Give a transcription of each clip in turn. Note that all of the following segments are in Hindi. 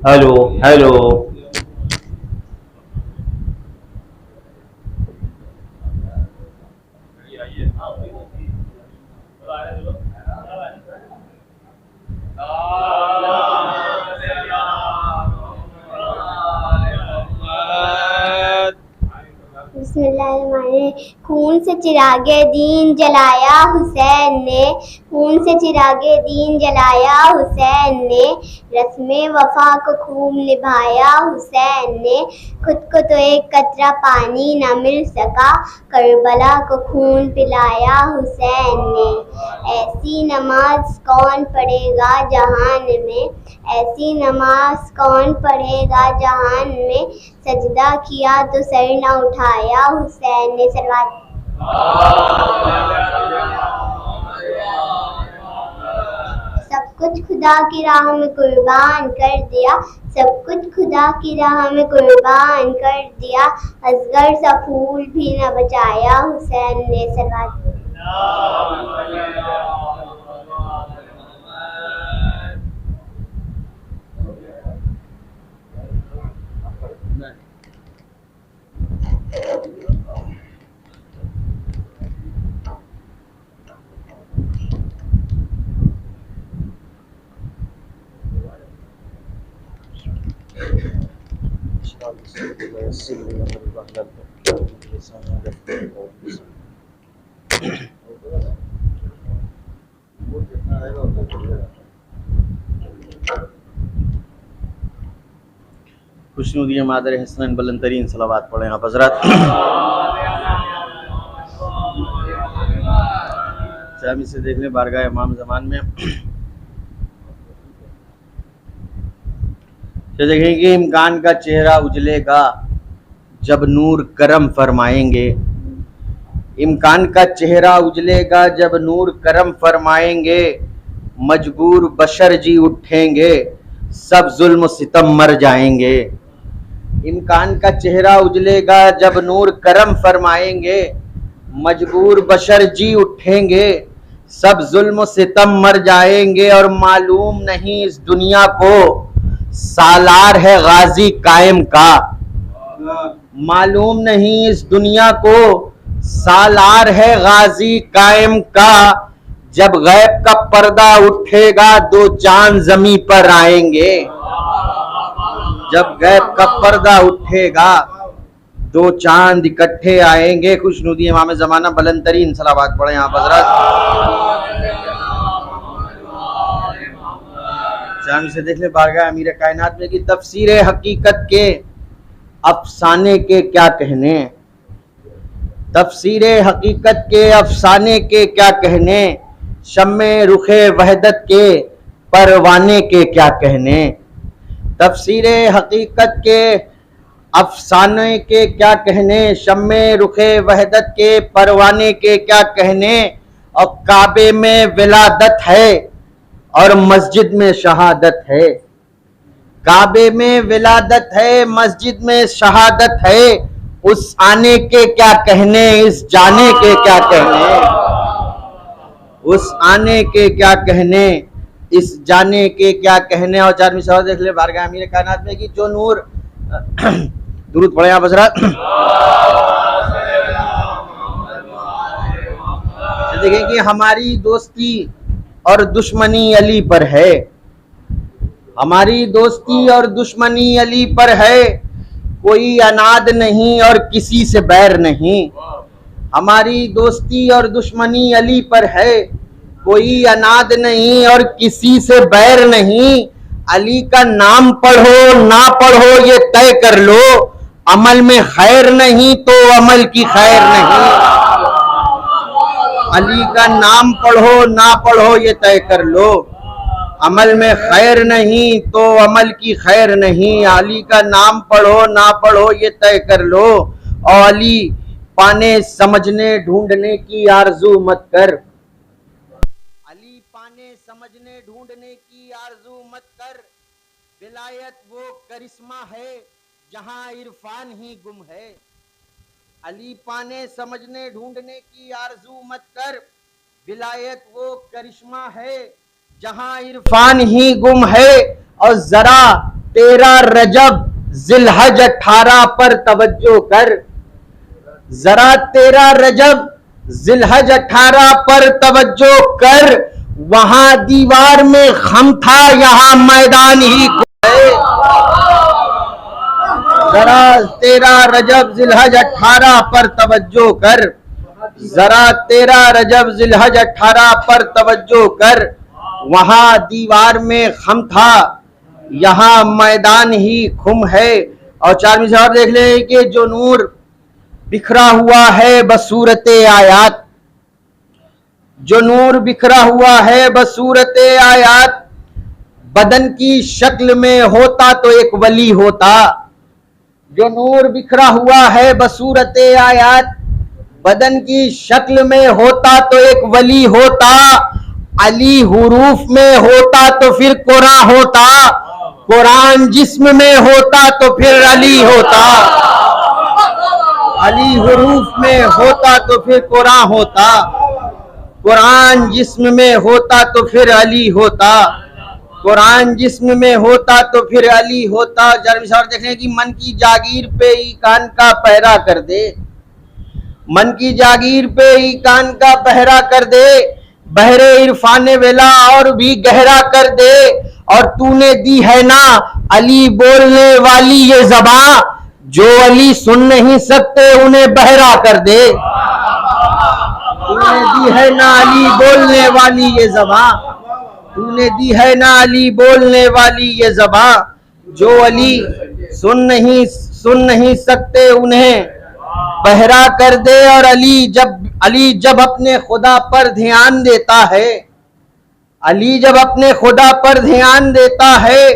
Hello hello. खून से चिरागे दीन जलाया हुसैन ने, खून से चिरागे दीन जलाया हुसैन ने, रस्मे वफा को खूब निभाया हुसैन ने, खुद को तो एक कतरा पानी न मिल सका, करबला को खून पिलाया हुसैन ने। ऐसी नमाज कौन पढ़ेगा जहान में, ऐसी नमाज कौन पढ़ेगा जहान में, सजदा किया तो सर न उठाया हुसैन ने। सलवात। सब कुछ खुदा की राह में कुर्बान कर दिया, सब कुछ खुदा की राह में कुर्बान कर दिया, असगर सा फूल भी न बचाया हुसैन ने। सलवात। खुशनुदी मादर हसन बुलंद तरीन सलावत पढ़ें आप हजरत। चाबी से देख लें बारगाह इमाम ज़मान में। तो देखें कि इम्कान का चेहरा उजलेगा जब नूर करम फरमाएंगे। इम्कान का चेहरा उजलेगा जब नूर करम फरमाएंगे। मजबूर बशर जी उठेंगे, सब जुल्म सितम मर जाएंगे। इम्कान का चेहरा उजलेगा जब नूर करम फरमाएंगे। मजबूर बशर जी उठेंगे, सब जुल्म सितम मर जाएंगे। और मालूम नहीं इस दुनिया को सालार है गाजी कायम का। मालूम नहीं इस दुनिया को सालार है गाजी कायम का। जब गैब का पर्दा उठेगा दो चांद जमी पर आएंगे। जब गैब का पर्दा उठेगा दो चांद इकट्ठे आएंगे। खुशनुदी इमाम ज़माना बुलंद तरीन सलावत पढ़ें आप हजरत। चांद से देख ले बारगाह अमीर कायनात में कि तफसीर हकीकत के अफसाने के क्या कहने। तफसीर हकीकत के अफसाने के क्या कहने। शम्मे रुखे वहदत के परवाने के क्या कहने। तफसीर हकीकत के अफसाने के क्या कहने। शम्मे रुखे वहदत के परवाने के क्या कहने। और काबे में विलादत है और मस्जिद में शहादत है। काबे में विलादत है, मस्जिद में शहादत है। उस आने के क्या कहने, इस जाने के क्या कहने। उस आने के क्या कहने, इस जाने के क्या कहने। और 4वीं सवाल देख ले बारगाह अमीर कायनात में कि जो नूर दुरूद पढ़े आप हजरत। देखें कि हमारी दोस्ती और दुश्मनी अली पर है। हमारी दोस्ती और दुश्मनी अली पर है। कोई अनाद नहीं और किसी से बैर नहीं। हमारी दोस्ती और दुश्मनी अली पर है। कोई अनाद नहीं और किसी से बैर नहीं। अली का नाम पढ़ो ना पढ़ो ये तय कर लो। अमल में खैर नहीं तो अमल की खैर नहीं। अली का नाम पढ़ो ना पढ़ो ये तय कर लो। अमल में खैर नहीं तो अमल की खैर नहीं। अली का नाम पढ़ो ना पढ़ो ये तय कर लो। और अली पाने समझने ढूंढने की आरजू मत कर। अली पाने समझने ढूंढने की आरजू मत कर। विलायत वो करिश्मा है जहां इरफान ही गुम है। अली पाने समझने ढूंढने की आरजू मत कर। विलायत वो करिश्मा है जहां इरफान ही गुम है। और जरा 13 रजब जिलहज 18 पर तवज्जो कर। जरा 13 रजब जिलहज 18 पर तवज्जो कर। वहां दीवार में खम था यहां मैदान ही है। जरा 13 रजब जिलहज 18 पर तवज्जो कर। जरा 13 रजब जिलहज 18 पर तवज्जो कर। वहां दीवार में खम था यहाँ मैदान ही खुम है। और 4वीं सवाल देख ले कि जो नूर बिखरा हुआ है बसूरत आयात। जो नूर बिखरा हुआ है बसूरत आयात। बदन की शक्ल में होता तो एक वली होता। जो नूर बिखरा हुआ है बसूरत आयात। बदन की शक्ल में होता तो एक वली होता। अली हुरूफ में होता तो फिर कुरान होता। कुरान जिस्म में होता तो फिर अली होता। अली हुरूफ में होता तो फिर कुरान होता। कुरान जिस्म में होता तो फिर अली होता। कुरान जिस्म में होता तो फिर अली होता। जरा देखने की मन की जागीर पे ही कान का पहरा कर दे। मन की जागीर पे ही कान का पहरा कर दे। बहरे इरफान वेला और भी गहरा कर दे। और तूने दी है ना अली बोलने वाली ये ज़बां। जो अली सुन नहीं सकते उन्हें बहरा कर दे। तूने दी है ना अली बोलने वाली ये ज़बां। तूने दी है ना अली बोलने वाली ये ज़बां। जो अली सुन नहीं सकते उन्हें बहरा कर दे। और अली जब अपने खुदा पर ध्यान देता है, अली जब अपने खुदा पर ध्यान देता है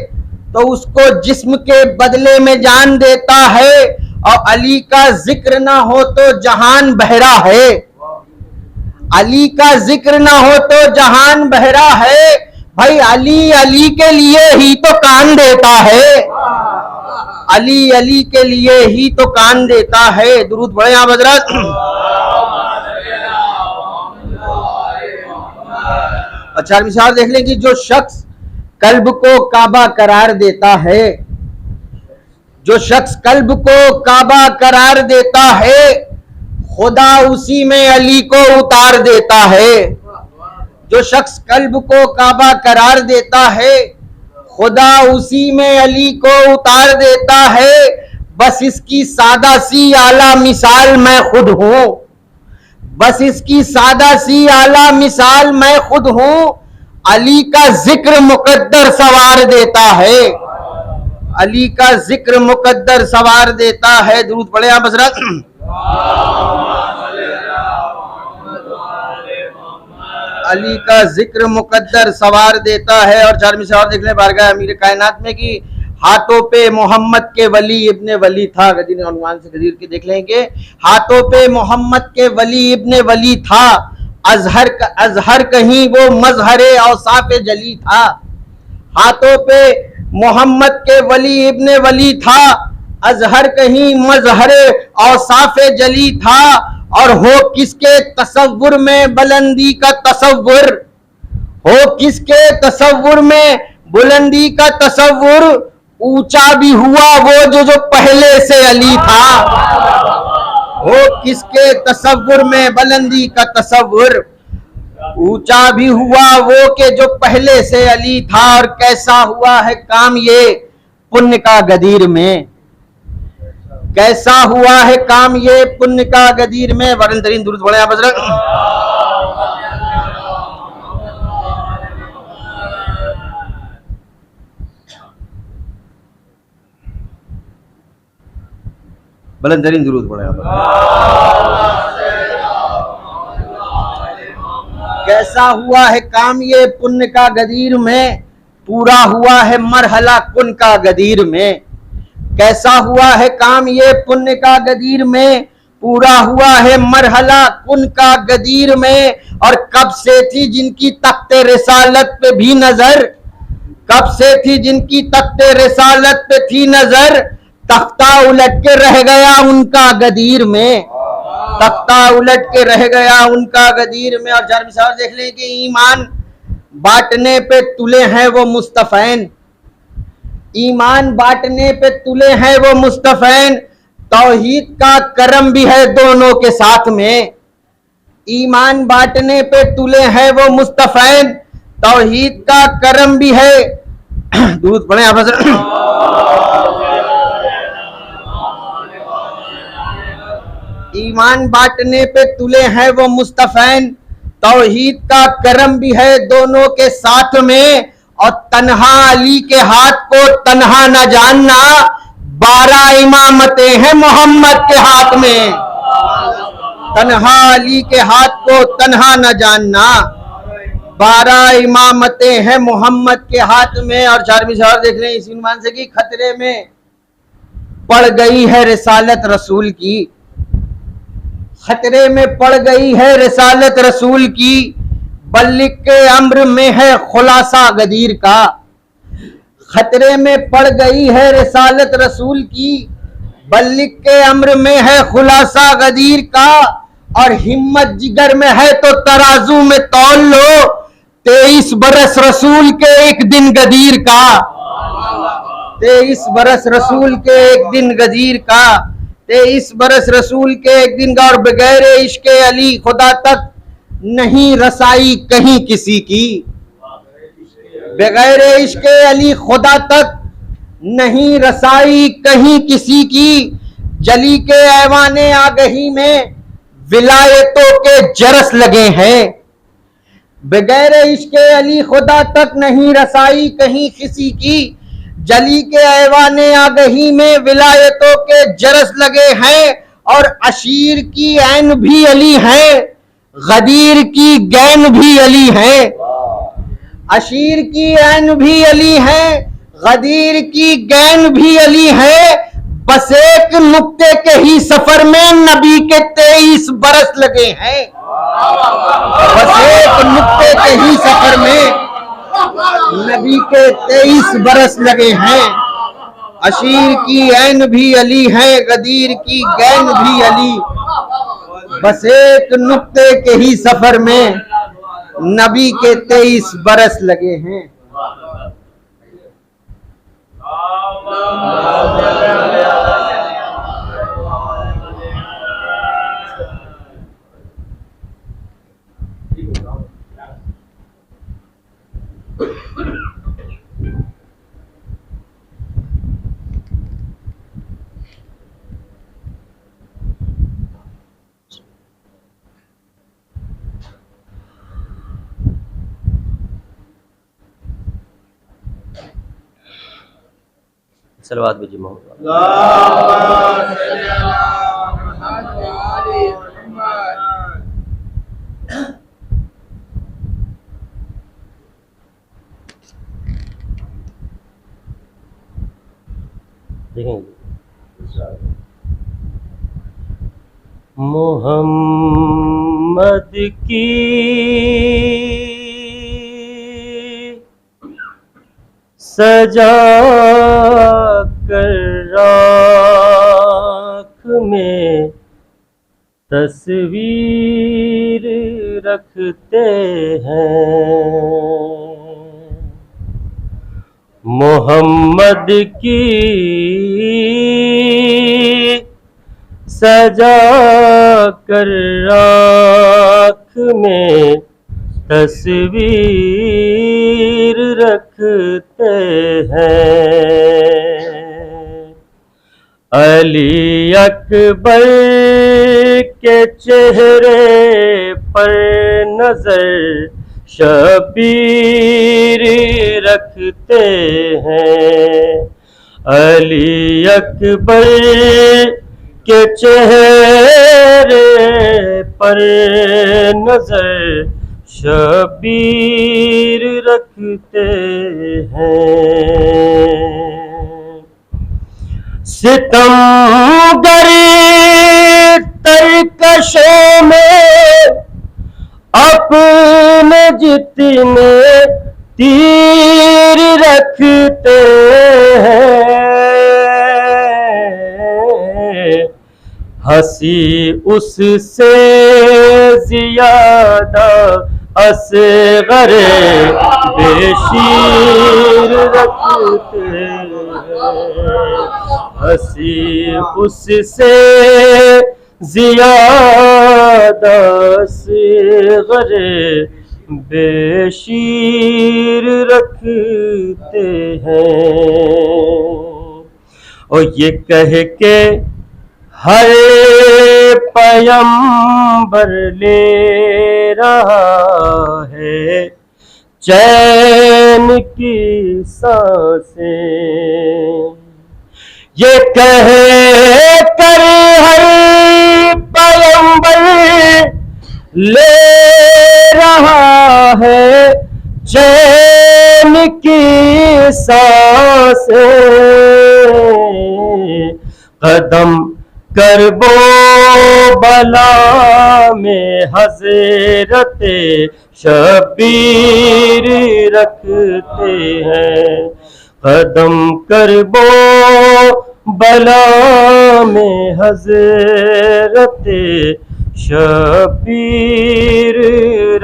तो उसको जिस्म के बदले में जान देता है। और अली का जिक्र ना हो तो जहान बहरा है, अली का जिक्र ना हो तो जहान बहरा है। भाई अली के लिए ही तो कान देता है, अली के लिए ही तो कान देता है। दुरूद पढ़े आप हजरत। अच्छा मिसाल देख लें कि जो शख्स कल्ब को काबा करार देता है, जो शख्स कल्ब को काबा करार देता है, खुदा उसी में अली को उतार देता है। जो शख्स कल्ब को काबा करार देता है, खुदा उसी में अली को उतार देता है। बस इसकी सादा सी आला मिसाल मैं खुद हूं, बस इसकी सादा सी आला मिसाल मैं खुद हूं। अली का जिक्र मुकद्दर सवार देता है, अली का जिक्र मुकद्दर सवार देता है। दुरूद पढ़े आप हजरत। अली का जिक्र मुकद्दर सवार देता है। और चार मिसाल देख लें बारगाह अमीर कायनात में कि हाथों पे मोहम्मद के वली इब्ने वली था। गदीर अनुमान से गदीर के देख लेंगे, हाथों पे मोहम्मद के वली इब्ने वली था। अजहर कहीं वो मजहरे औसाफ जली था। हाथों पे मोहम्मद के वली इब्ने वली था, अजहर कहीं मजहरे औसाफ जली था। और हो किसके तसव्वुर में बुलंदी का तसव्वुर, हो किसके तसव्वुर में बुलंदी का तसव्वुर, ऊंचा भी हुआ वो जो पहले से अली था। हो किसके तसव्वुर में बुलंदी का तसव्वुर, ऊंचा भी हुआ वो के जो पहले से अली था। और कैसा हुआ है काम ये पुण्य का गदीर में, कैसा हुआ है काम ये पुण्य का गदीर में। वरन दुरूद पढ़े आप हजरत। बुलंदतरीन दुरूद पढ़े आप। कैसा हुआ है काम ये पुण्य का गदीर में, पूरा हुआ है मरहला कुन का गदीर में। कैसा हुआ है काम ये पुण्य का गदीर में, पूरा हुआ है मरहला कुन का गदीर में। और कब से थी जिनकी तख्ते रिसालत पे भी नजर, कब से थी जिनकी तख्ते रिसालत पे थी नजर, तख्ता उलट के रह गया उनका गदीर में, तख्ता उलट के रह गया उनका गदीर में। और चार मिसाल देख लें कि ईमान बांटने पे तुले हैं वो मुस्तफैन, ईमान बांटने पे तुले हैं वो मुस्तफैन। तौहीद का करम भी है दोनों के साथ में, ईमान बांटने पे तुले हैं वो मुस्तफैन, तौहीद का करम भी है। दूध पढ़े आप हजरत। ईमान बांटने पे तुले हैं वो मुस्तफैन, तौहीद का करम भी है दोनों के साथ में। और तन्हा अली के हाथ को तन्हा न जानना, 12 इमामतें हैं मोहम्मद के हाथ में। तन्हा अली के हाथ को तन्हा न जानना, 12 इमामतें हैं मोहम्मद के हाथ में। और चार मिसाल देख रहे हैं इस ईमान से कि खतरे में पड़ गई है रिसालत रसूल की, खतरे में पड़ गई है रिसालत रसूल की। बल्लिक के अम्र में है खुलासा गदीर का, खतरे में पड़ गई है रिसालत रसूल की। बल्लिक के अम्र में है खुलासा गदीर का। और हिम्मत जिगर में है तो तराजू में तौल लो, 23 बरस रसूल के एक दिन गदीर का, 23 बरस रसूल के एक दिन गदीर का, 23 बरस रसूल के एक दिन का। और बगैर इश्क अली खुदा तक नहीं रसाई कहीं किसी की, बगैर इश्क अली खुदा तक नहीं रसाई कहीं किसी की। जली के ऐवाने आगही में विलायतों के जरस लगे हैं, बगैर इश्क अली खुदा तक नहीं रसाई कहीं किसी की। जली के ऐवाने आगही में विलायतों के जरस लगे हैं, और अशीर की ऐन भी अली है, गदीर की गैन भी अली है। अशीर की ऐन भी अली है, गदीर की गैन भी अली है। बस एक नुक्ते के ही सफर में नबी के 23 बरस लगे हैं। बस एक नुक्ते के ही सफर में नबी के 23 बरस लगे हैं। अशीर की ऐन भी अली है, गदीर की गैन भी अली। बस एक नुक्ते के ही सफर में नबी के 23 बरस लगे हैं। सलवात भेजिए मोहम्मद। देखेंगे मोहम्मद की सजा कर राख में तस्वीर रखते हैं। मोहम्मद की सजा कर राख में तस्वीर रखते हैं। अली अकबर के चेहरे पर नजर शबीर रखते हैं। अली अकबर के चेहरे पर नजर शबीर रखते हैं। सितमगर तरकशों में अपने जितने तीर रखते हैं। हंसी उससे ज्यादा असगर बेशीर रखते हैं। हंसी उससे ज्यादा असगर बेशीर रखते हैं। और ये कह के हर पैगंबर ले रहा है चैन की सांसें। ये कह कर हर पैगंबर ले रहा है चैन की सांसें। कदम करबो बला में हजरत शबीर रखते हैं। कदम करबो बला में हजरत शबीर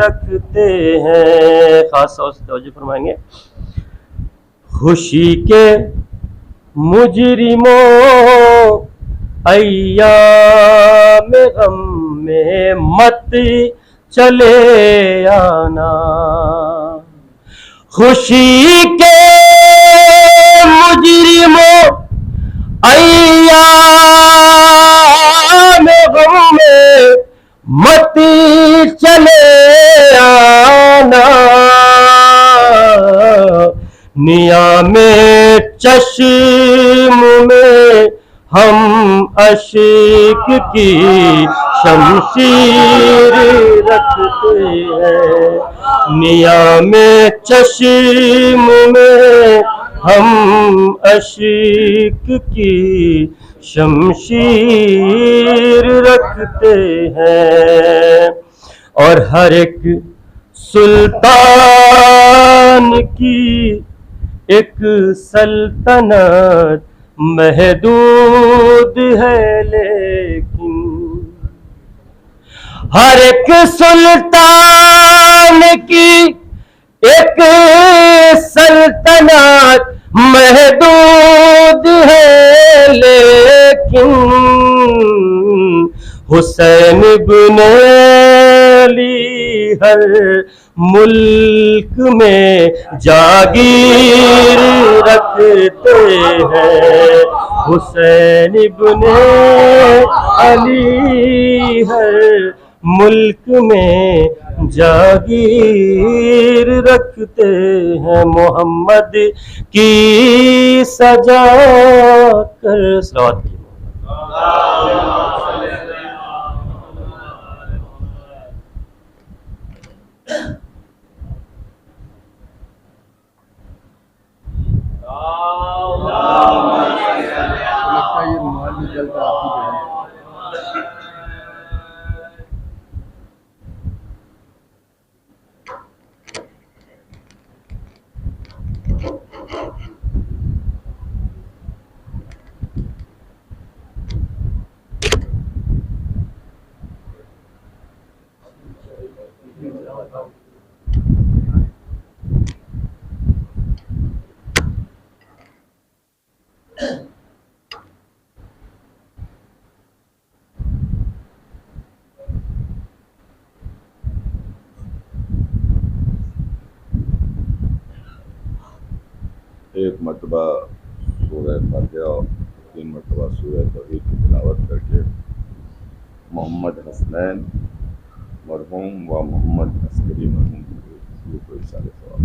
रखते हैं। खास तौर से तवज्जो फरमाएंगे। खुशी के मुजरिमों अय्याम गम में मत चले आना। खुशी के मुजरिमों अय्याम गम में मत चले आना। नियामे चश्म हम अशीक की शमशीर रखते हैं, नियामे चश्म में हम अशीक की शमशीर रखते हैं। और हर एक सुल्तान की एक सल्तनत महदूद है, लेकिन हर एक सुल्तान की एक सल्तनत महदूद है, लेकिन हुसैन इब्न अली हर मुल्क में जागीर रखते हैं। हुसैन इब्न अली हर मुल्क में जागीर रखते हैं। मोहम्मद की सजा कर सलावत कीजिए। ये रुमाल भी जल कर आपकी जो है एक मरतबा सूरह फातिहा और 3 मरतबा सूरह तौहीद की तिलावत करके मोहम्मद हसनैन मरहूम व मोहम्मद अस्करी मरहूम को इशारे सवाब।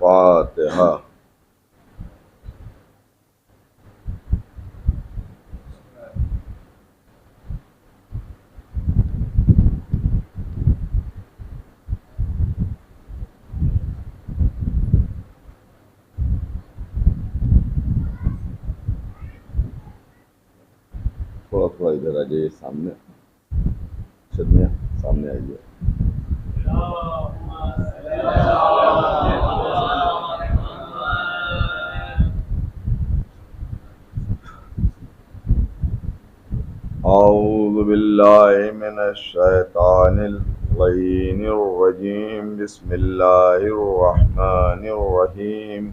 फातिहा। थोड़ा थोड़ा इधर आ जाइए, सामने चलिए, सामने आइए। औज़ु बिल्लाहि मिनश शैतानिर रजीम। बिस्मिल्लाहिर रहमानिर रहीम।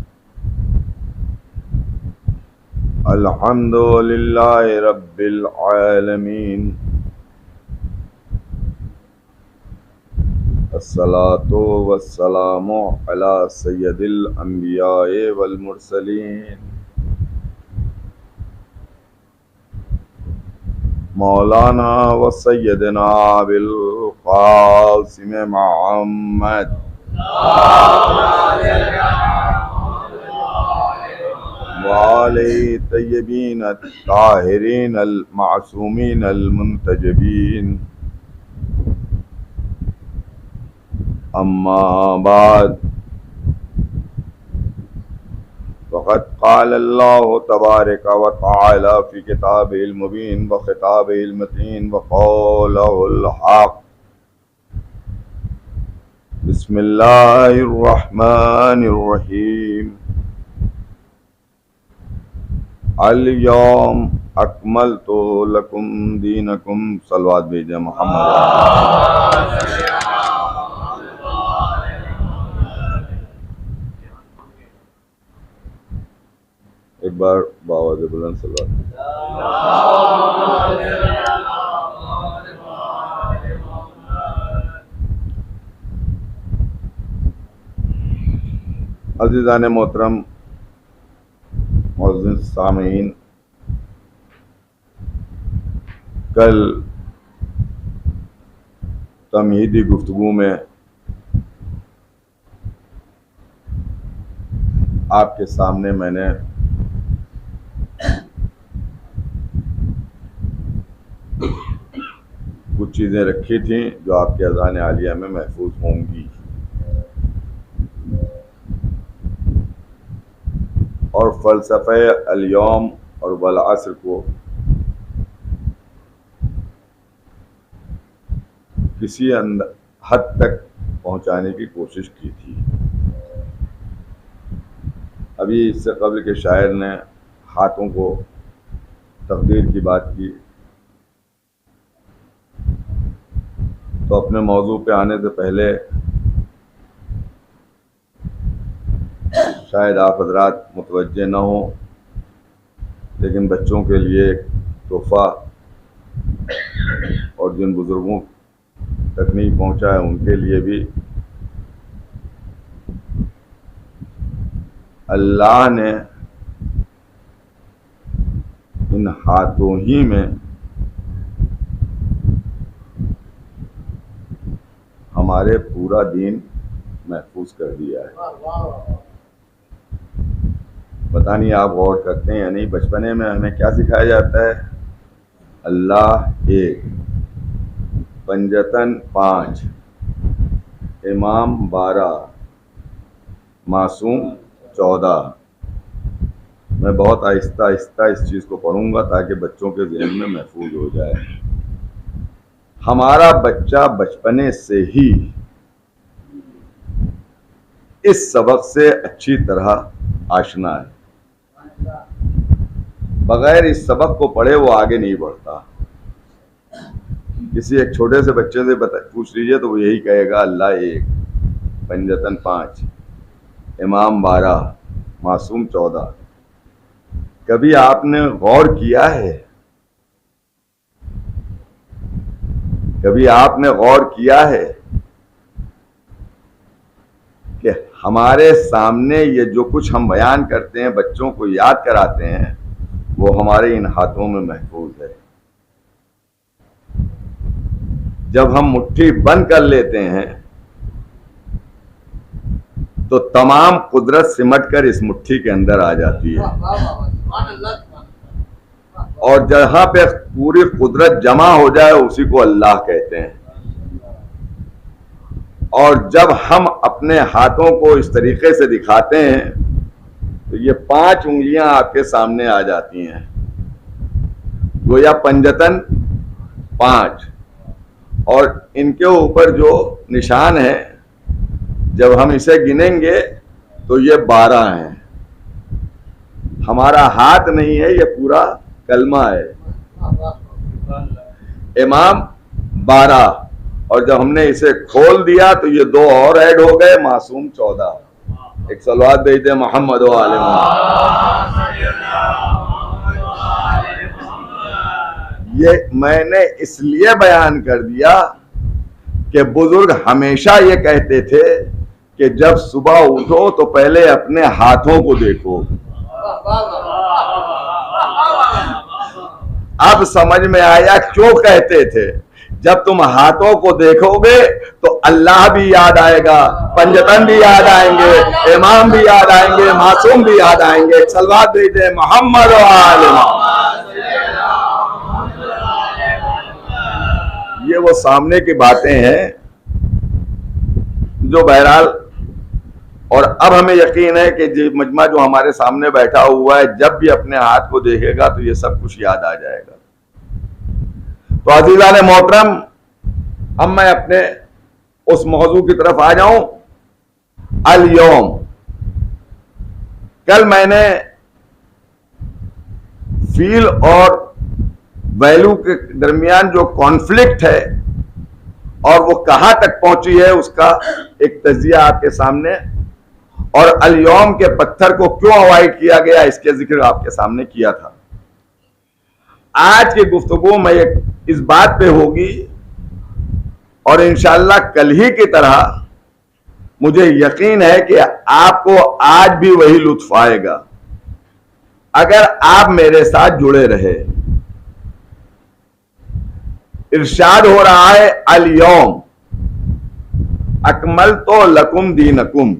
अल्हम्दुलिल्लाहि रब्बिल आलमीन। अस्सलातु वस्सलामु अला सय्यदिल अंबियाए वल मुरसलीन मौलाना व सय्यदना अबिल कासिम मुहम्मद वाले तय्यबीन ताहिरीन अल मासूमीन अल मुंतजबीन। अम्मा बाद फ़क़द क़ाल अल्लाहु तबारक व तआला फ़ी किताबिहिल मुबीन व ख़िताबिहिल मतीन व क़ौलिहिल हक़। बिस्मिल्लाहिर रहमानिर रहीम। अल यौम अकमलतु लकुम दीनकुम। सलवात भेजे मोहम्मद। एक बार बावाज़ बुलंद सलवात। अज़ीज़ान मोहतरम मुअज़्ज़िज़ सामीन, कल तमहीदी गुफ्तगू में आपके सामने मैंने कुछ चीज़ें रखी थी जो आपके अज़ान आलिया में महफूज होंगी, और फ़लसफ़े अल-यौम और वल अस्र को किसी हद तक पहुंचाने की कोशिश की थी। अभी इससे कबल के शायर ने हाथों को तकदीर की बात की, तो अपने मौजू पे आने से पहले शायद आप हज़रात मुतवज्जे न हो, लेकिन बच्चों के लिए एक तोहफ़ा और जिन बुज़ुर्गों तक नहीं पहुंचा है उनके लिए भी अल्लाह ने इन हाथों ही में हमारे पूरा दीन महफूज कर दिया है। पता नहीं आप गौर करते हैं या नहीं, बचपने में हमें क्या सिखाया जाता है? अल्लाह एक, पंजतन 5, इमाम 12, मासूम 14। मैं बहुत आहिस्ता आहिस्ता इस चीज़ को पढ़ूंगा ताकि बच्चों के ज़हन में महफूज हो जाए। हमारा बच्चा बचपने से ही इस सबक से अच्छी तरह आशना है। बगैर इस सबक को पढ़े वो आगे नहीं बढ़ता। किसी एक छोटे से बच्चे से पूछ लीजिए तो वो यही कहेगा अल्लाह एक, पंजतन 5, इमाम 12, मासूम 14। कभी आपने गौर किया है, कभी आपने गौर किया है कि हमारे सामने ये जो कुछ हम बयान करते हैं, बच्चों को याद कराते हैं, वो हमारे इन हाथों में महफूज है। जब हम मुट्ठी बंद कर लेते हैं तो तमाम कुदरत सिमट कर इस मुट्ठी के अंदर आ जाती है, और जहां पे पूरी कुदरत जमा हो जाए उसी को अल्लाह कहते हैं। और जब हम अपने हाथों को इस तरीके से दिखाते हैं तो ये 5 उंगलियां आपके सामने आ जाती हैं, गोया पंजतन 5, और इनके ऊपर जो निशान है जब हम इसे गिनेंगे तो ये 12 हैं। हमारा हाथ नहीं है, ये पूरा कलमा है। इमाम 12, और जब हमने इसे खोल दिया तो ये 2 और ऐड हो गए, मासूम 14। एक सलवात भेजते मोहम्मद व आले मोहम्मद। ये मैंने इसलिए बयान कर दिया कि बुजुर्ग हमेशा ये कहते थे कि जब सुबह उठो तो पहले अपने हाथों को देखो। अब समझ में आया क्यों कहते थे। जब तुम हाथों को देखोगे तो अल्लाह भी याद आएगा, पंजतन भी याद आएंगे, इमाम भी याद आएंगे, मासूम भी याद आएंगे। सलवात भेजे मोहम्मद व आले मोहम्मद। ये वो सामने की बातें हैं जो बहरहाल, और अब हमें यकीन है कि जो मजमा जो हमारे सामने बैठा हुआ है, जब भी अपने हाथ को देखेगा तो ये सब कुछ याद आ जाएगा। तो अज़ीज़ान मोहतरम, अब मैं अपने उस मौजू की तरफ आ जाऊं। अल यौम, कल मैंने फील और वैल्यू के दरमियान जो कॉन्फ्लिक्ट है और वो कहां तक पहुंची है उसका एक तजिया आपके सामने, और अल यौम के पत्थर को क्यों अवॉइड किया गया इसके जिक्र आपके सामने किया था। आज की गुफ्तगू में इस बात पे होगी, और इंशाअल्लाह कल ही की तरह मुझे यकीन है कि आपको आज भी वही लुत्फ आएगा अगर आप मेरे साथ जुड़े रहे। इरशाद हो रहा है अल यौम अकमलतु लकुम दीनकुम।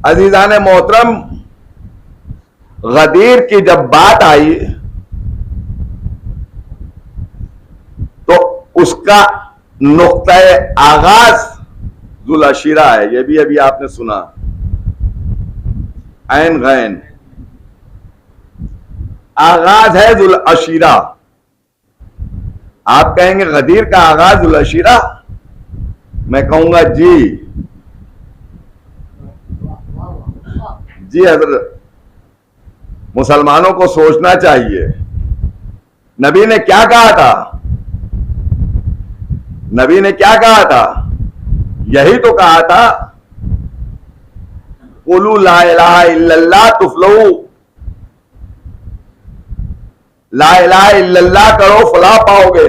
अजीजान मोहतरम, गदीर की जब बात आई तो उसका नुक्ता-ए आगाज जुल अशीरा है। यह भी अभी आपने सुना, ऐन गैन आगाज है जुल अशीरा। आप कहेंगे गदीर का आगाज जुल अशीरा, मैं कहूंगा जी जी हजरत, मुसलमानों को सोचना चाहिए। नबी ने क्या कहा था? नबी ने क्या कहा था? यही तो कहा था, कुलू ला इलाहा इल्लल्लाह तुफलहू, ला इलाहा इल्लल्लाह करो फलाह पाओगे।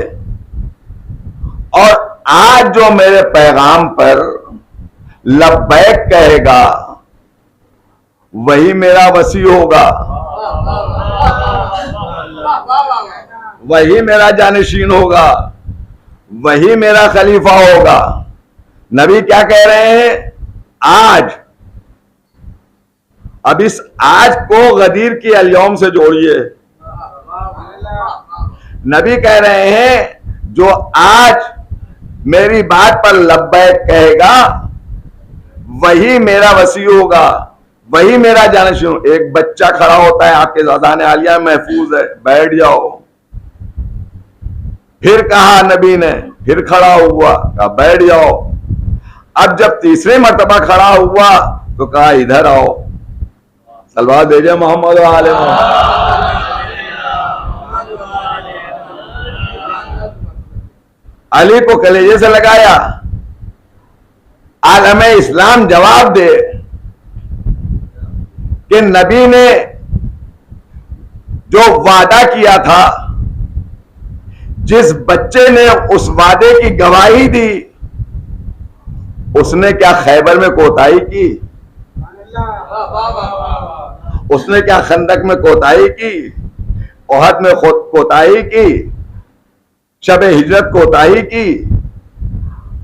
और आज जो मेरे पैगाम पर लब्बैक कहेगा वही मेरा वसी होगा, वही मेरा जानशीन होगा, वही मेरा खलीफा होगा। नबी क्या कह रहे हैं? आज। अब इस आज को गदीर की अल-यौम से जोड़िए। नबी कह रहे हैं जो आज मेरी बात पर लब्बैक कहेगा वही मेरा वसी होगा, वही मेरा जानशीन। एक बच्चा खड़ा होता है आपके ज़बान आलिया महफूज है, बैठ जाओ। फिर कहा नबी ने, फिर खड़ा हुआ, कहा बैठ जाओ। अब जब तीसरी मर्तबा खड़ा हुआ तो कहा इधर आओ। सलवात भेजे मोहम्मद आले मोहम्मद। अली को कलेजे से लगाया। आलम इस्लाम जवाब दे कि नबी ने जो वादा किया था, जिस बच्चे ने उस वादे की गवाही दी, उसने क्या खैबर में कोताही की? उसने क्या खंदक में कोताही की? ओहद में कोताही की? शबे हिजरत कोताही की?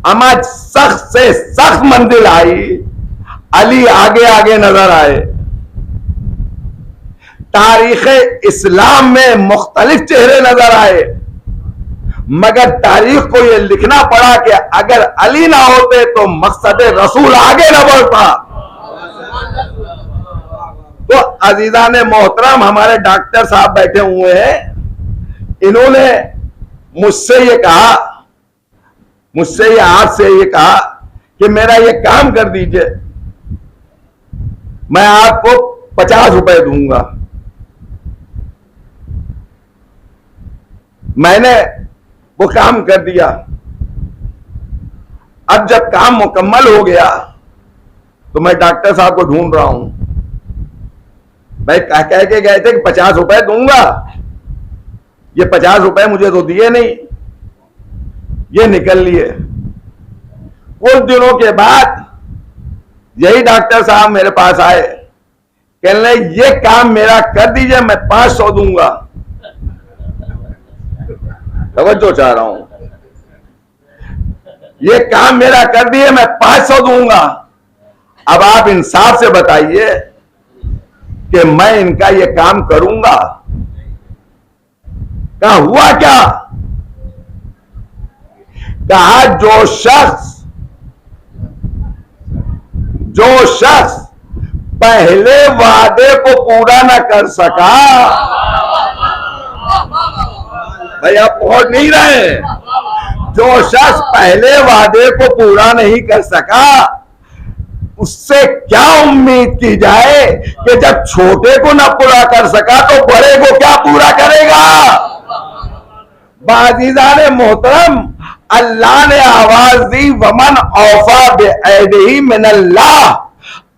अमा सख्त से सख्त मंजिल आई, अली आगे आगे नजर आए। तारीख इस्लाम में मुख्तलिफ चेहरे नजर आए, मगर तारीख को यह लिखना पड़ा कि अगर अली ना होते तो मकसद रसूल आगे न बढ़ता। तो अजीजान मोहतरम, हमारे डॉक्टर साहब बैठे हुए हैं, इन्होंने मुझसे ये कहा, मुझसे ये आपसे ये कहा कि मेरा ये काम कर दीजिए, मैं आपको 50 रुपए दूंगा। मैंने वो काम कर दिया। अब जब काम मुकम्मल हो गया तो मैं डॉक्टर साहब को ढूंढ रहा हूं। भाई कह के गए थे कि 50 रुपए दूंगा, ये 50 रुपए मुझे तो दिए नहीं, ये निकल लिए। कुछ दिनों के बाद यही डॉक्टर साहब मेरे पास आए, कहने लगे ये काम मेरा कर दीजिए, मैं 500 दूंगा। तवज्जो चाह रहा हूं, ये काम मेरा कर दिए, मैं 500 दूंगा। अब आप इंसाफ से बताइए कि मैं इनका ये काम करूंगा? कहा हुआ क्या? कहा जो शख्स पहले वादे को पूरा ना कर सका, भाई आप पहुंच नहीं रहे, जो शख्स पहले वादे को पूरा नहीं कर सका, उससे क्या उम्मीद की जाए कि जब छोटे को ना पूरा कर सका तो बड़े को क्या पूरा करेगा? बाजीदार मोहतरम, अल्लाह ने आवाज दी, वमन औफा बिअहदिही मिनल्लाह,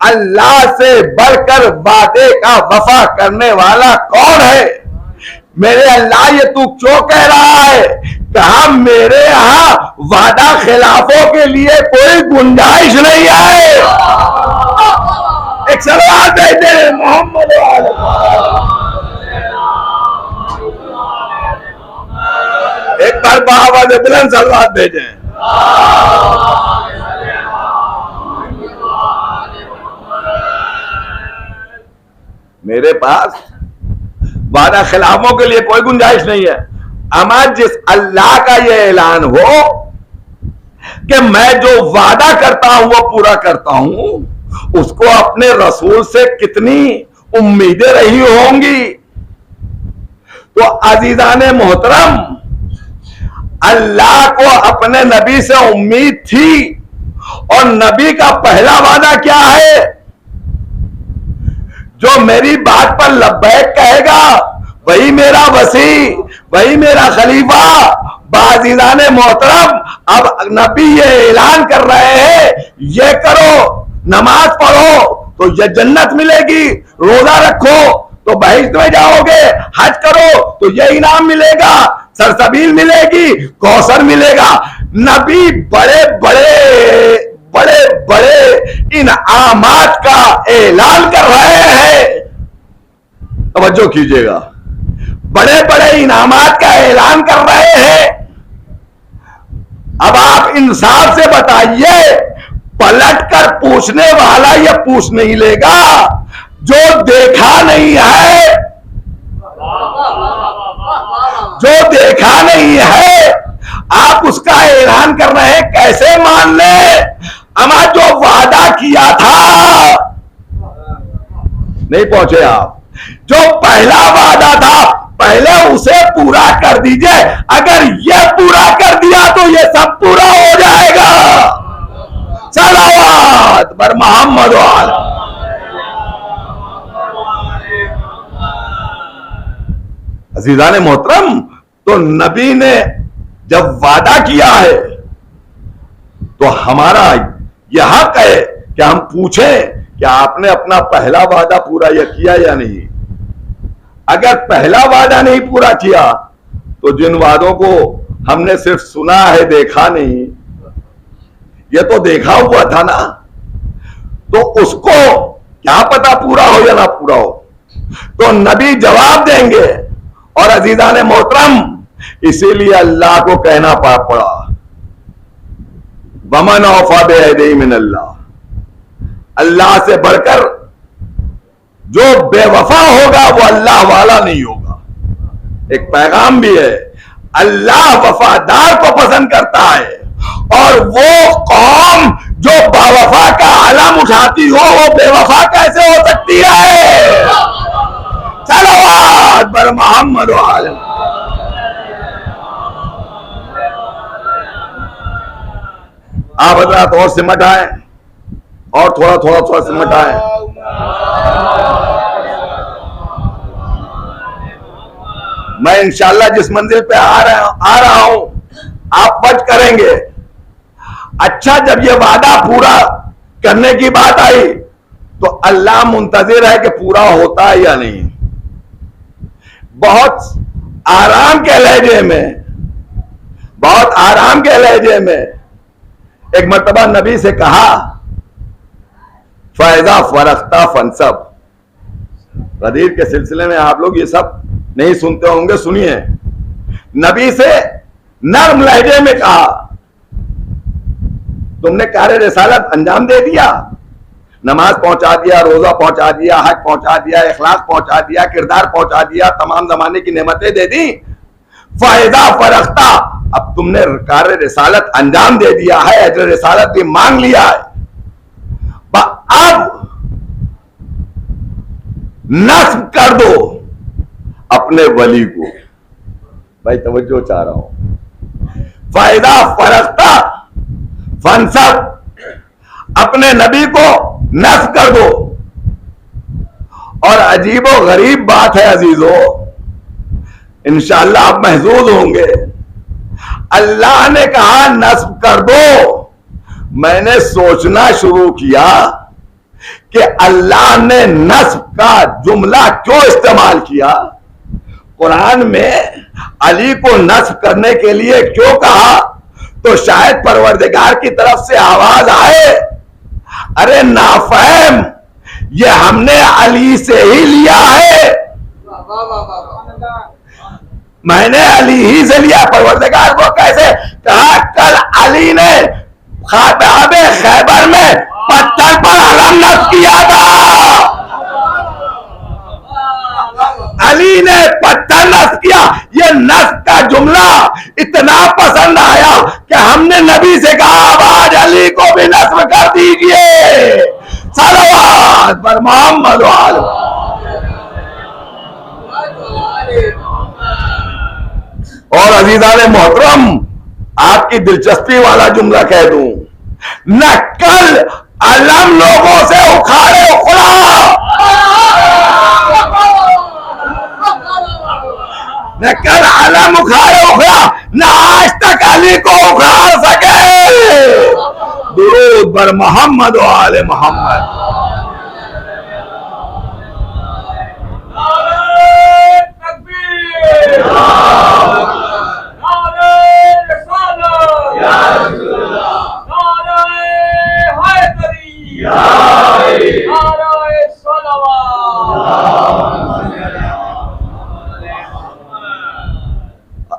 अल्लाह से बढ़कर वादे का वफा करने वाला कौन है? मेरे अल्लाह, ये तू क्यों कह रहा है कहा मेरे यहां वादा खिलाफों के लिए कोई गुंजाइश नहीं है। एक सलवार भेजे मोहम्मद वाले, एक बार बाबा ने बुलंद सलवार भेजे। मेरे पास वादा खिलाफों के लिए कोई गुंजाइश नहीं है। अमा जिस अल्लाह का यह ऐलान हो कि मैं जो वादा करता हूं वो पूरा करता हूं, उसको अपने रसूल से कितनी उम्मीदें रही होंगी। तो अजीजाने मोहतरम, अल्लाह को अपने नबी से उम्मीद थी, और नबी का पहला वादा क्या है? जो मेरी बात पर लब्बैक कहेगा वही मेरा वसी, वही मेरा खलीफा। बाजीदाने मोहतरम, अब नबी ये ऐलान कर रहे हैं, ये करो, नमाज पढ़ो तो ये जन्नत मिलेगी, रोजा रखो तो बहिश्त में जाओगे, हज करो तो ये इनाम मिलेगा, सरसबील मिलेगी, कौसर मिलेगा। नबी बड़े बड़े बड़े बड़े इनामात का ऐलान कर रहे हैं। तवज्जो कीजिएगा, बड़े बड़े इनामात का ऐलान कर रहे हैं। अब आप इंसाफ से बताइए, पलट कर पूछने वाला ये पूछ नहीं लेगा जो देखा नहीं है, जो देखा नहीं है आप उसका ऐलान कर रहे हैं, कैसे मान ले? अमा जो वादा किया था नहीं पहुंचे आप, जो पहला वादा था पहले उसे पूरा कर दीजिए। अगर ये पूरा कर दिया तो ये सब पूरा हो जाएगा। सलावत बर मोहम्मद वाला। अजीजाने मोहतरम, तो नबी ने जब वादा किया है तो हमारा यह हक है कि हम पूछें कि आपने अपना पहला वादा पूरा किया या नहीं। अगर पहला वादा नहीं पूरा किया तो जिन वादों को हमने सिर्फ सुना है, देखा नहीं, ये तो देखा हुआ था ना, तो उसको क्या पता पूरा हो या ना पूरा हो। तो नबी जवाब देंगे। और अजीजाने मोहतरम, इसीलिए अल्लाह को कहना पड़ा, वमन औफा बेअहदी मिन अल्लाह, अल्लाह से बढ़कर जो बेवफा होगा वो अल्लाह वाला नहीं होगा। एक पैगाम भी है, अल्लाह वफादार को पसंद करता है, और वो कौम जो बावफा का आलम उठाती हो वो बेवफा कैसे हो सकती है? सलावत बर मोहम्मद वाले। आप हजरात और सिमट आए, और थोड़ा थोड़ा थोड़ा सिमट आए। मैं इंशाल्लाह जिस मंजिल पे आ रहा हूं आप वज करेंगे। अच्छा, जब ये वादा पूरा करने की बात आई तो अल्लाह मुंतजिर है कि पूरा होता है या नहीं। बहुत आराम के लहजे में, बहुत आराम के लहजे में एक मर्तबा नबी से कहा, फैजा फरख्ता फनसब। गदीर के सिलसिले में आप लोग ये सब नहीं सुनते होंगे, सुनिए। नबी से नर्म लहजे में कहा, तुमने कार्य रिसालत अंजाम दे दिया, नमाज पहुंचा दिया, रोजा पहुंचा दिया, हज पहुंचा दिया, इखलास पहुंचा दिया, किरदार पहुंचा दिया, तमाम जमाने की नेमतें दे दी। फायदा फरख्ता, अब तुमने कार्य रिसालत अंजाम दे दिया है, अजर रिसालत भी मांग लिया है, अब नस्ब कर दो अपने वली को। भाई तवज्जो चाह रहा हूं। फायदा फरख्ता फनसब, अपने नबी को नस्ब कर दो। और अजीबो गरीब बात है अजीजों, इंशाअल्लाह आप महजूज होंगे, अल्लाह ने कहा नस्ब कर दो। मैंने सोचना शुरू किया कि अल्लाह ने नस्ब का जुमला क्यों इस्तेमाल किया। कुरान में अली को नस्ब करने के लिए क्यों कहा, तो शायद परवरदिगार की तरफ से आवाज आए, अरे नाफहम, ये हमने अली से ही लिया है, मैंने अली ही से लिया। परवरदिगार को कैसे कहा, कल अली ने खाताबे खैबर में पत्थर पर अलम नस्ब किया था, अली ने पत्थर नस्ब किया। ये नस्ब का जुमला इतना पसंद आया कि हमने नबी से कहा, आवाज अली को भी नस्ब कर दीजिए, सलवात पर मोहम्मद वाले। और अजीजान मोहतरम, आपकी दिलचस्पी वाला जुमला कह दूं, न कल अलम लोगों से उखाड़े उखड़ा, न कल अलम उखाड़े उखड़ा, न आज तक अली को उखाड़ सके। दुरूद बर मोहम्मद वाले मोहम्मद।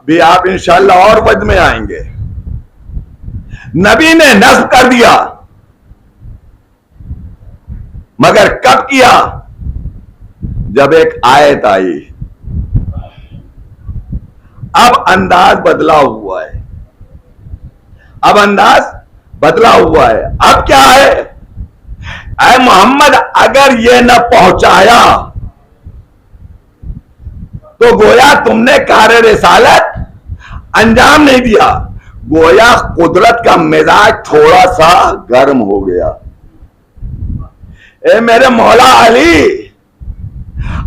भी आप इंशाअल्लाह और वजद में आएंगे। नबी ने नस्ब कर दिया, मगर कब किया, जब एक आयत आई। अब अंदाज बदला हुआ है, अब अंदाज बदला हुआ है। अब क्या है, ऐ मोहम्मद, अगर ये न पहुंचाया तो गोया तुमने कार्य रिसालत अंजाम नहीं दिया, गोया कुदरत का मिजाज थोड़ा सा गर्म हो गया। ए मेरे मौला अली,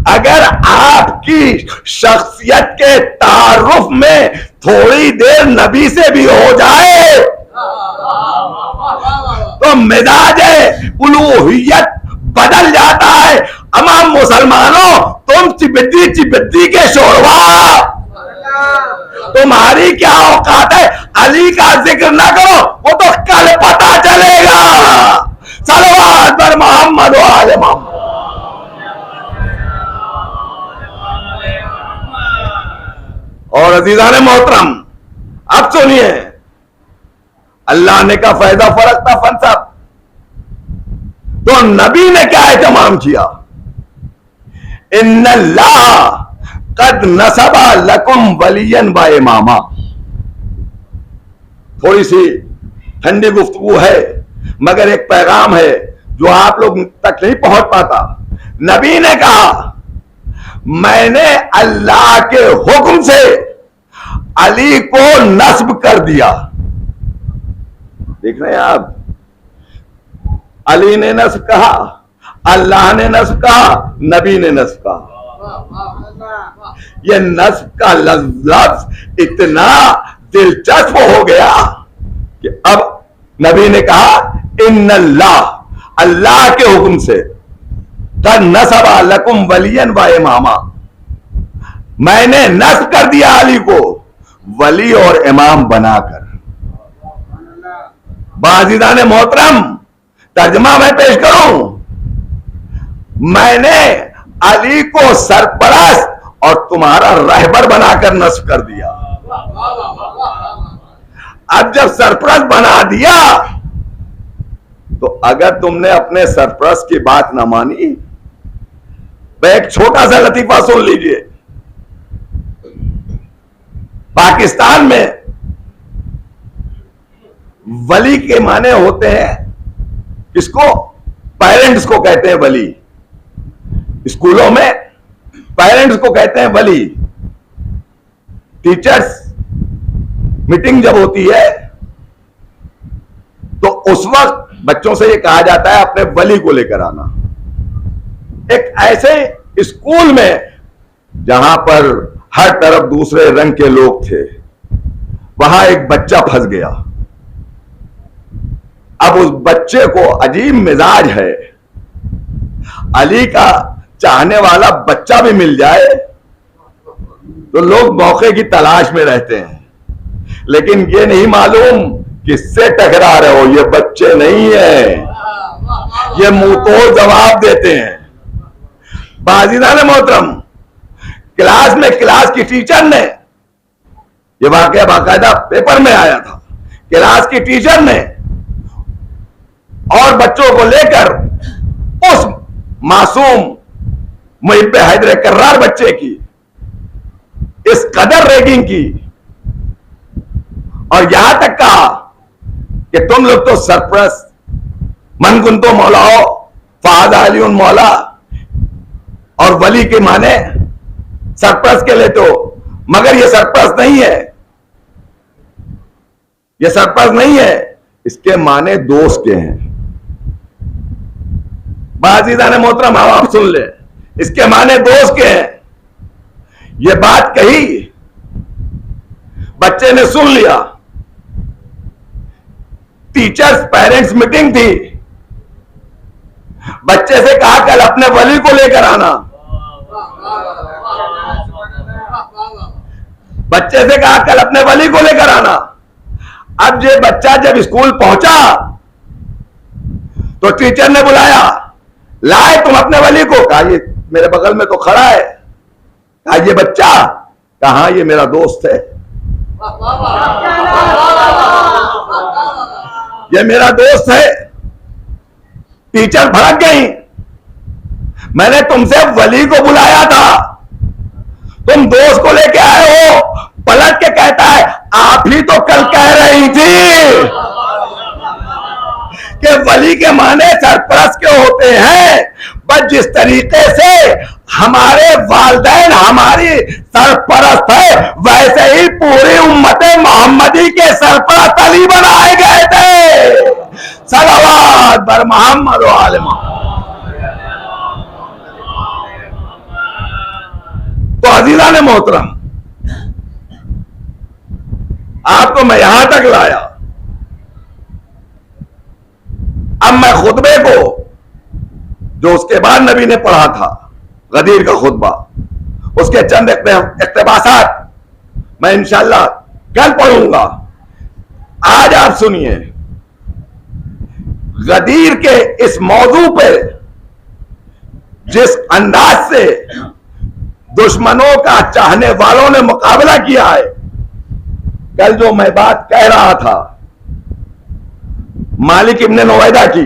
अगर आपकी शख्सियत के तारुफ में थोड़ी देर नबी से भी हो जाए तो मिजाज उलूहियत बदल जाता है। अमाम मुसलमानों, तुम चिबद्दी के शोरवा, तुम्हारी क्या औकात है, अली का जिक्र ना करो, वो तो कल पता चलेगा। सलवात पर मोहम्मद वाले मोहम्मद। और अजीजान मोहतरम, अब सुनिए, अल्लाह ने का फायदा फर्क था फन साहब, तो नबी ने क्या एहतमाम किया, इन्नल्लाह कद नसबा लकुम वलियन व इमामा। थोड़ी सी ठंडी गुफ्तगू है, मगर एक पैगाम है जो आप लोग तक नहीं पहुंच पाता। नबी ने कहा, मैंने अल्लाह के हुक्म से अली को नस्ब कर दिया। देख रहे हैं आप, अली ने नस्ब कहा, अल्लाह ने नस्ब कहा, नबी ने नस्ब कहा। ये नस्ब का लफ्ज इतना दिलचस्प हो गया कि अब नबी ने कहा, इन्नल्लाह, अल्लाह के हुक्म से, कद नसबा लकुम वलियन व इमामा, मैंने नस्ब कर दिया अली को वली और इमाम बनाकर। बाज़ीदाने मोहतरम, तर्जमा मैं पेश करूं, मैंने अली को सरपरस्त और तुम्हारा रहबर बनाकर नस्ब कर दिया। अब जब सरपरस्त बना दिया तो अगर तुमने अपने सरपरस्त की बात ना मानी तो एक छोटा सा लतीफा सुन लीजिए। पाकिस्तान में वली के माने होते हैं, किसको, पेरेंट्स को कहते हैं वली। स्कूलों में पेरेंट्स को कहते हैं वली। टीचर्स मीटिंग जब होती है तो उस वक्त बच्चों से यह कहा जाता है अपने वली को लेकर आना। एक ऐसे स्कूल में जहां पर हर तरफ दूसरे रंग के लोग थे, वहां एक बच्चा फंस गया। अब उस बच्चे को अजीब मिजाज है, अली का चाहने वाला बच्चा भी मिल जाए तो लोग मौके की तलाश में रहते हैं, लेकिन ये नहीं मालूम किससे टकरा रहे हो। ये बच्चे नहीं है, ये मुंह तोड़ जवाब देते हैं। बाजीदार मोहतरम, क्लास में क्लास की टीचर ने, ये वाकया बाकायदा पेपर में आया था, क्लास की टीचर ने और बच्चों को लेकर उस मासूम मुहिब हैदर कर्रार बच्चे की इस कदर रैगिंग की और यहां तक कहा कि तुम लोग तो सरप्रस्त मनकुन तो मौलाओ फाद अली उन मौला और वली के माने सरप्रस्त के लेते हो, मगर ये सरप्रस्त नहीं है, ये सरप्रस्त नहीं है, इसके माने दोस्त के हैं। बाजीदाने मोहतरम, आप सुन ले, इसके माने दोस्त के हैं। ये बात कही, बच्चे ने सुन लिया। टीचर्स पेरेंट्स मीटिंग थी, बच्चे से कहा कल अपने वली को लेकर आना। बच्चे से कहा कल अपने वली को लेकर आना। अब ये बच्चा जब स्कूल पहुंचा तो टीचर ने बुलाया, लाए तुम अपने वली को। कहा ये मेरे बगल में तो खड़ा है। कहा ये बच्चा? कहा ये मेरा दोस्त है, ये मेरा दोस्त है। टीचर भड़क गई, मैंने तुमसे वली को बुलाया था, तुम दोस्त को लेके आए हो। पलट के कहता है आप ही तो कल कह रही थी कि वली के माने सरप्रस्त के होते हैं। बस जिस तरीके से हमारे वालिदैन हमारी सरपरस्त है, वैसे ही पूरी उम्मते मोहम्मदी के सरपरस्त अली बनाए गए थे। सलावत बर मोहम्मद व आले मोहम्मद। तो अजीज़ान मोहतरम, आपको मैं यहां तक लाया। अब मैं खुतबे को, जो उसके बाद नबी ने पढ़ा था, गदीर का खुतबा, उसके चंद इक्तबासात मैं इंशाअल्लाह कल पढ़ूंगा। आज आप सुनिए, गदीर के इस मौजू पे जिस अंदाज से दुश्मनों का चाहने वालों ने मुकाबला किया है, कल जो मैं बात कह रहा था मालिक इब्ने नवैदा की,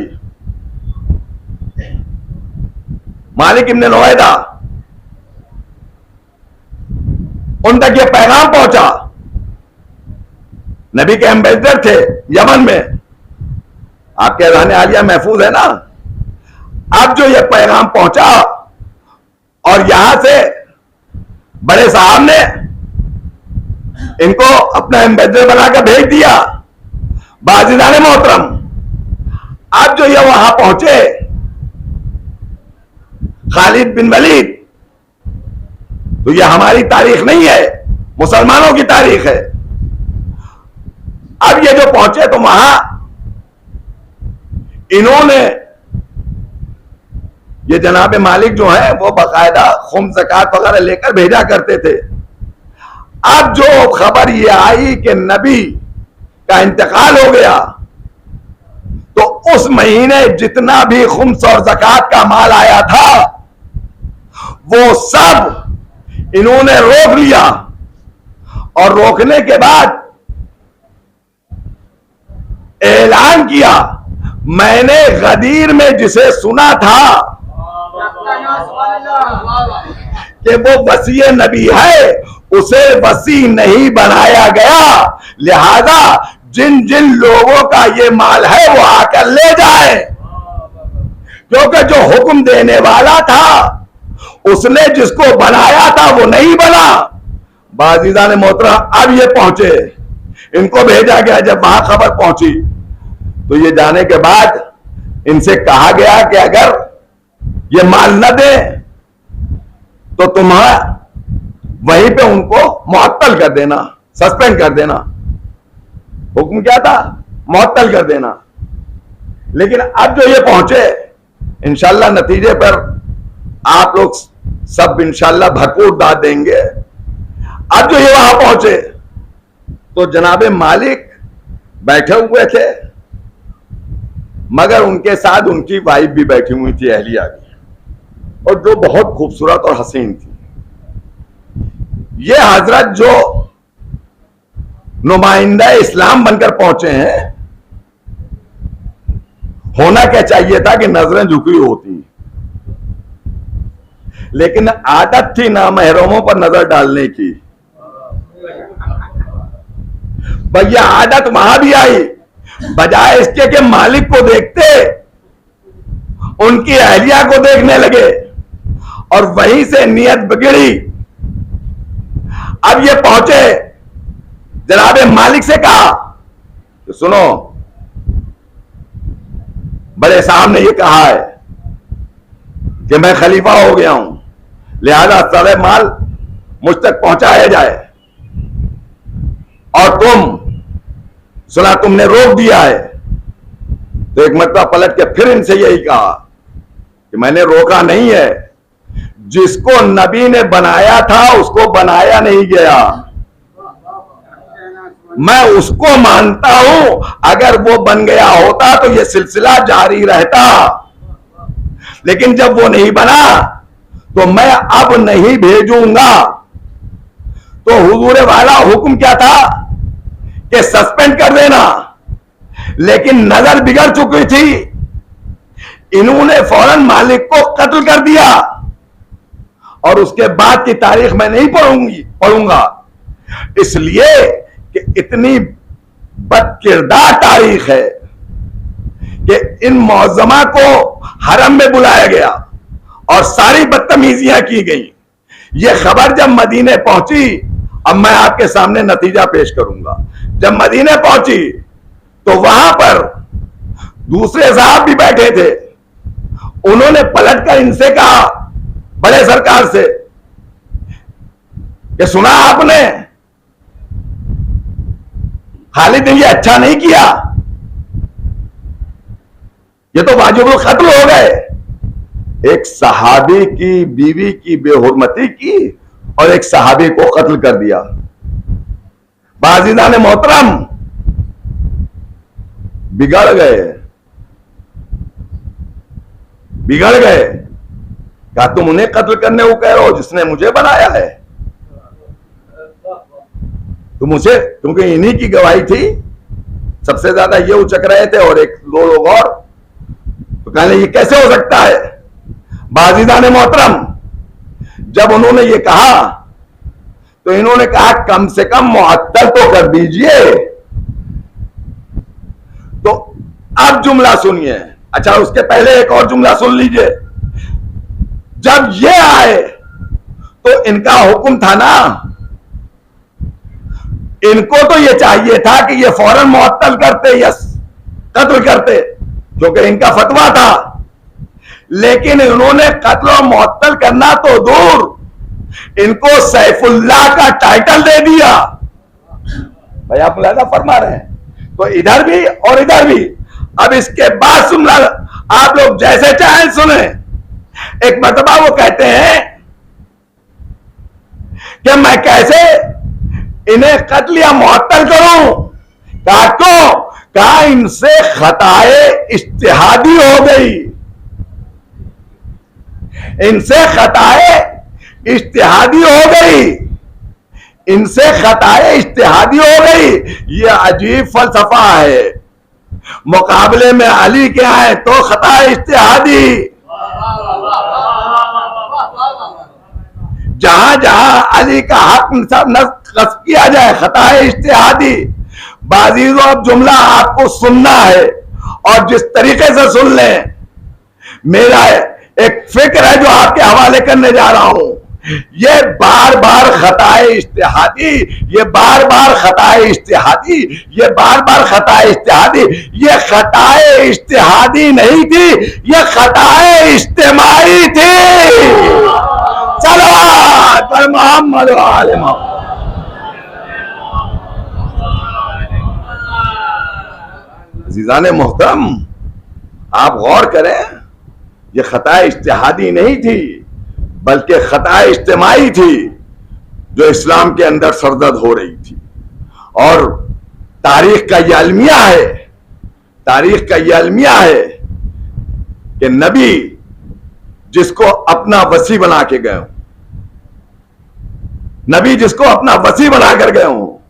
मालिक इब्ने नवैदा, उन तक ये पैगाम पहुंचा। नबी के एम्बेसडर थे यमन में, आपके रहने आलिया महफूज है ना। अब जो ये पैगाम पहुंचा और यहां से बड़े साहब ने इनको अपना एम्बेसडर बनाकर भेज दिया। बाजीदाने मोहतरम, अब जो ये वहां पहुंचे, खालिद बिन वलीद, तो ये हमारी तारीख नहीं है, मुसलमानों की तारीख है। अब ये जो पहुंचे तो वहां इन्होंने, ये जनाब मालिक जो है वो बाकायदा खुम ज़कात वगैरह लेकर भेजा करते थे। अब जो खबर ये आई कि नबी का इंतकाल हो गया, तो उस महीने जितना भी खुम्स और ज़कात का माल आया था वो सब इन्होंने रोक लिया। और रोकने के बाद ऐलान किया, मैंने गदीर में जिसे सुना था कि वो वसी नबी है, उसे वसी नहीं बनाया गया। लिहाजा जिन जिन लोगों का ये माल है वो आकर ले जाए, क्योंकि जो हुक्म देने वाला था उसने जिसको बनाया था वो नहीं बना। बाजीदाने मोहतरम, अब ये पहुंचे, इनको भेजा गया। जब वहां खबर पहुंची तो ये जाने के बाद इनसे कहा गया कि अगर ये माल न दे तो तुम्हारा वहीं पे उनको मुअत्तल कर देना, सस्पेंड कर देना। हुक्म क्या था? मुअत्तल कर देना। लेकिन अब जो ये पहुंचे, इंशाल्लाह नतीजे पर आप लोग सब इंशाल्लाह भरपूर दाद देंगे। अब जो ये वहां पहुंचे तो जनाबे मालिक बैठे हुए थे, मगर उनके साथ उनकी वाइफ भी बैठी हुई थी, अहलिया भी, और जो बहुत खूबसूरत और हसीन थी। ये हजरत जो नुमाइंदा इस्लाम बनकर पहुंचे हैं, होना क्या चाहिए था कि नजरें झुकी होती, लेकिन आदत थी नामहरमों पर नजर डालने की। भैया आदत वहां भी आई, बजाय इसके कि मालिक को देखते उनकी अहलिया को देखने लगे, और वहीं से नियत बिगड़ी। अब ये पहुंचे, जनाबे मालिक से कहा तो सुनो, बड़े साहब ने ये कहा है कि मैं खलीफा हो गया हूं, लिहाजा सारे माल मुझ तक पहुंचाया जाए, और तुम सुना तुमने रोक दिया है। तो एक मरतबा पलट के फिर इनसे यही कहा कि मैंने रोका नहीं है, जिसको नबी ने बनाया था उसको बनाया नहीं गया, मैं उसको मानता हूं। अगर वो बन गया होता तो ये सिलसिला जारी रहता, लेकिन जब वो नहीं बना तो मैं अब नहीं भेजूंगा। तो हुजूर वाला हुक्म क्या था कि सस्पेंड कर देना, लेकिन नजर बिगड़ चुकी थी, इन्होंने फौरन मालिक को कत्ल कर दिया। और उसके बाद की तारीख मैं नहीं पढ़ूंगा, इसलिए कि इतनी बदकिरदार तारीख है कि इन मौजमा को हरम में बुलाया गया और सारी बदतमीजियां की गई। यह खबर जब मदीने पहुंची, अब मैं आपके सामने नतीजा पेश करूंगा। जब मदीने पहुंची तो वहां पर दूसरे साहब भी बैठे थे, उन्होंने पलटकर इनसे कहा, बड़े सरकार से, कि सुना आपने खालिद ने ये अच्छा नहीं किया, ये तो वाजिबुल कत्ल हो गए। एक सहाबी की बीवी की बेहुरमती की और एक सहाबी को कत्ल कर दिया। बाज़ीदाने मोहतरम बिगड़ गए। क्या तुम उन्हें कत्ल करने को कह रहे हो जिसने मुझे बनाया है? तो मुझे, क्योंकि इन्हीं की गवाही थी, सबसे ज्यादा ये उचक रहे थे और एक दो लोग और, तो कहने ये कैसे हो सकता है? बाज़ीदाने मोहतरम जब उन्होंने ये कहा तो इन्होंने कहा कम से कम मुअत्तल तो कर दीजिए। तो अब जुमला सुनिए, अच्छा उसके पहले एक और जुमला सुन लीजिए। जब ये आए तो इनका हुक्म था ना, इनको तो ये चाहिए था कि ये फौरन मुअत्तल करते या कत्ल करते, जो कि इनका फतवा था, लेकिन इन्होंने कत्ल और मुअत्तल करना तो दूर, इनको सैफुल्लाह का टाइटल दे दिया। भाई आप मुलाजा फरमा रहे हैं, तो इधर भी और इधर भी। अब इसके बाद सुनना, आप लोग जैसे चाहें सुने। एक मरतबा वो कहते हैं कि मैं कैसे इन्हें कत्ल या मुअत्तल करूं? कहा इनसे खताए इज्तिहादी हो गई, इनसे खताए इज्तिहादी हो गई, इनसे खताए इज्तिहादी हो गई। ये अजीब फलसफा है। मुकाबले में अली के आए तो खताए इज्तिहादी, जहां जहां अली का हक नस्ब किया जाए खताए इज्तिहादी। बाजीज़ो अब जुमला आपको सुनना है, और जिस तरीके से सुन लें, मेरा एक फिक्र है जो आपके हवाले करने जा रहा हूं। ये बार बार खताए इज्तिहादी, ये बार बार खताए इज्तिहादी, ये बार बार खताए इज्तिहादी। ये खताए इज्तिहादी नहीं थी, ये खताए इज्तिमाई थी। सलावत पर मोहम्मद व आले मोहम्मद। अज़ीज़ाने मोहतरम, आप गौर करें, ये खताए इज्तिहादी नहीं थी, बल्कि खताए इज्तिमाई थी। जो इस्लाम के अंदर सरदर्द हो रही थी। और तारीख का यह अलमिया है, तारीख का यह अलमिया है कि नबी जिसको अपना वसी बना के गए हो, नबी जिसको अपना वसी बनाकर गए हो,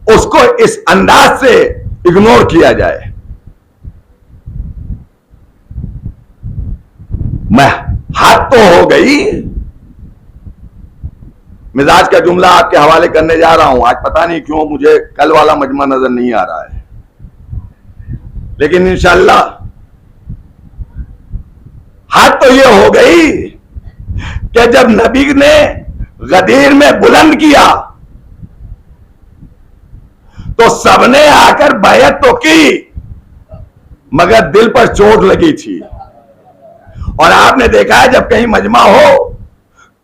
उसको इस अंदाज से इग्नोर किया जाए। मैं हाथ तो हो गई। मिजाज का जुमला आपके हवाले करने जा रहा हूं। आज पता नहीं क्यों मुझे कल वाला मजमा नजर नहीं आ रहा है, लेकिन इंशाअल्लाह हाथ तो ये हो गई कि जब नबी ने गदीर में बुलंद किया तो सबने आकर बैत तो की, मगर दिल पर चोट लगी थी। और आपने देखा है जब कहीं मजमा हो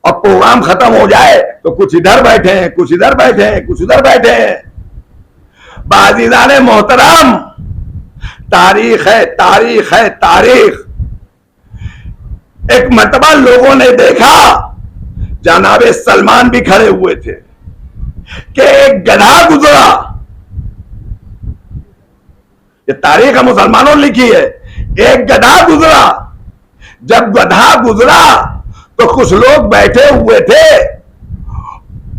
और प्रोग्राम खत्म हो जाए तो कुछ इधर बैठे हैं, कुछ इधर बैठे हैं, कुछ उधर बैठे हैं। बाज़ीज़ाने मोहतरम, तारीख है, तारीख है, तारीख। एक मर्तबा लोगों ने देखा, जनाबे सलमान भी खड़े हुए थे, कि एक गधा गुजरा। ये तारीख मुसलमानों ने लिखी है। एक गधा गुजरा। जब गधा गुजरा तो कुछ लोग बैठे हुए थे,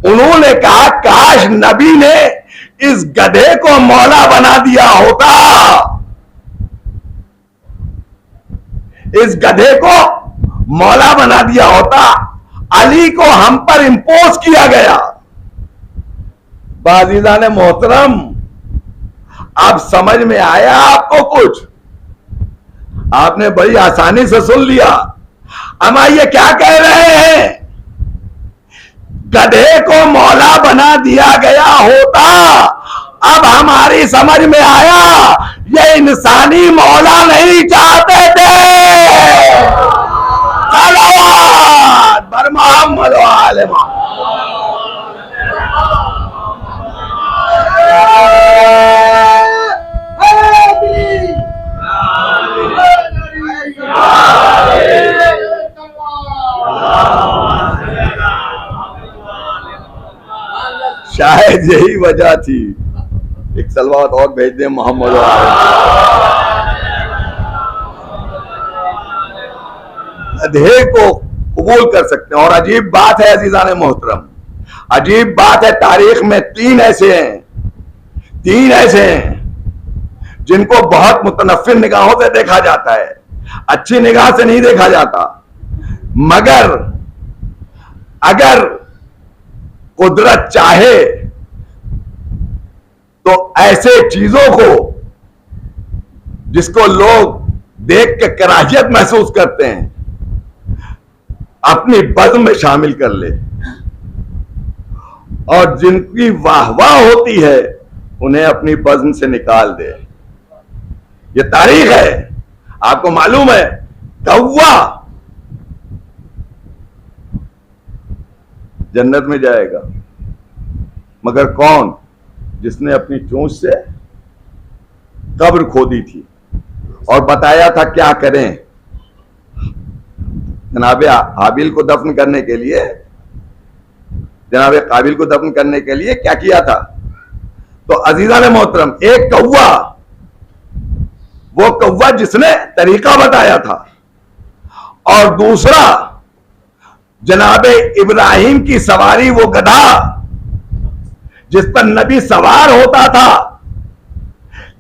उन्होंने कहा काश नबी ने इस गधे को मौला बना दिया होता, इस गधे को मौला बना दिया होता, अली को हम पर इंपोज किया गया। बाज़ीज़ाने मोहतरम, अब समझ में आया आपको कुछ? आपने बड़ी आसानी से सुन लिया। अमा ये क्या कह रहे हैं? गधे को मौला बना दिया गया होता। अब हमारी समझ में आया, ये इंसानी मौला नहीं चाहते थे। सलावत बर मोहम्मद व आले मोहम्मद। शायद यही वजह थी। एक सलवात और भेज दे मोहम्मद। गधे को कबूल कर सकते हैं। और अजीब बात है अजीजान मोहतरम, अजीब बात है, तारीख में तीन ऐसे हैं जिनको बहुत मुतनफ्फिर निगाहों से देखा जाता है, अच्छी निगाह से नहीं देखा जाता। मगर अगर कुदरत चाहे तो ऐसे चीजों को जिसको लोग देख के कराहियत महसूस करते हैं, अपनी बज़्म में शामिल कर ले, और जिनकी वाहवाह होती है उन्हें अपनी बज़्म से निकाल दे। ये तारीख है। आपको मालूम है, कौवा जन्नत में जाएगा, मगर कौन? जिसने अपनी चोंच से कब्र खोदी थी और बताया था क्या करें। जनाबे हाबिल को दफन करने के लिए, जनाबे काबिल को दफन करने के लिए क्या किया था? तो अजीज़ान मोहतरम, एक कौवा, वो कौवा जिसने तरीका बताया था, और दूसरा जनाबे इब्राहिम की सवारी, वो गधा जिस पर नबी सवार होता था।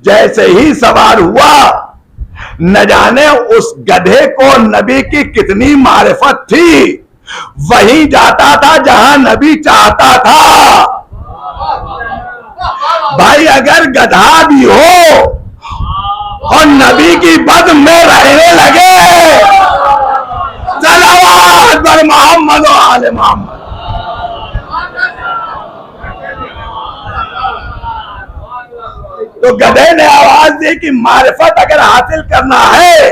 जैसे ही सवार हुआ, न जाने उस गधे को नबी की कितनी मारिफत थी, वहीं जाता था जहां नबी चाहता था। भाई अगर गधा भी हो और नबी की बज़्म में रहने लगे, सलावत बर मोहम्मद व आले मोहम्मद। तो गधे ने आवाज दी कि मारिफत अगर हासिल करना है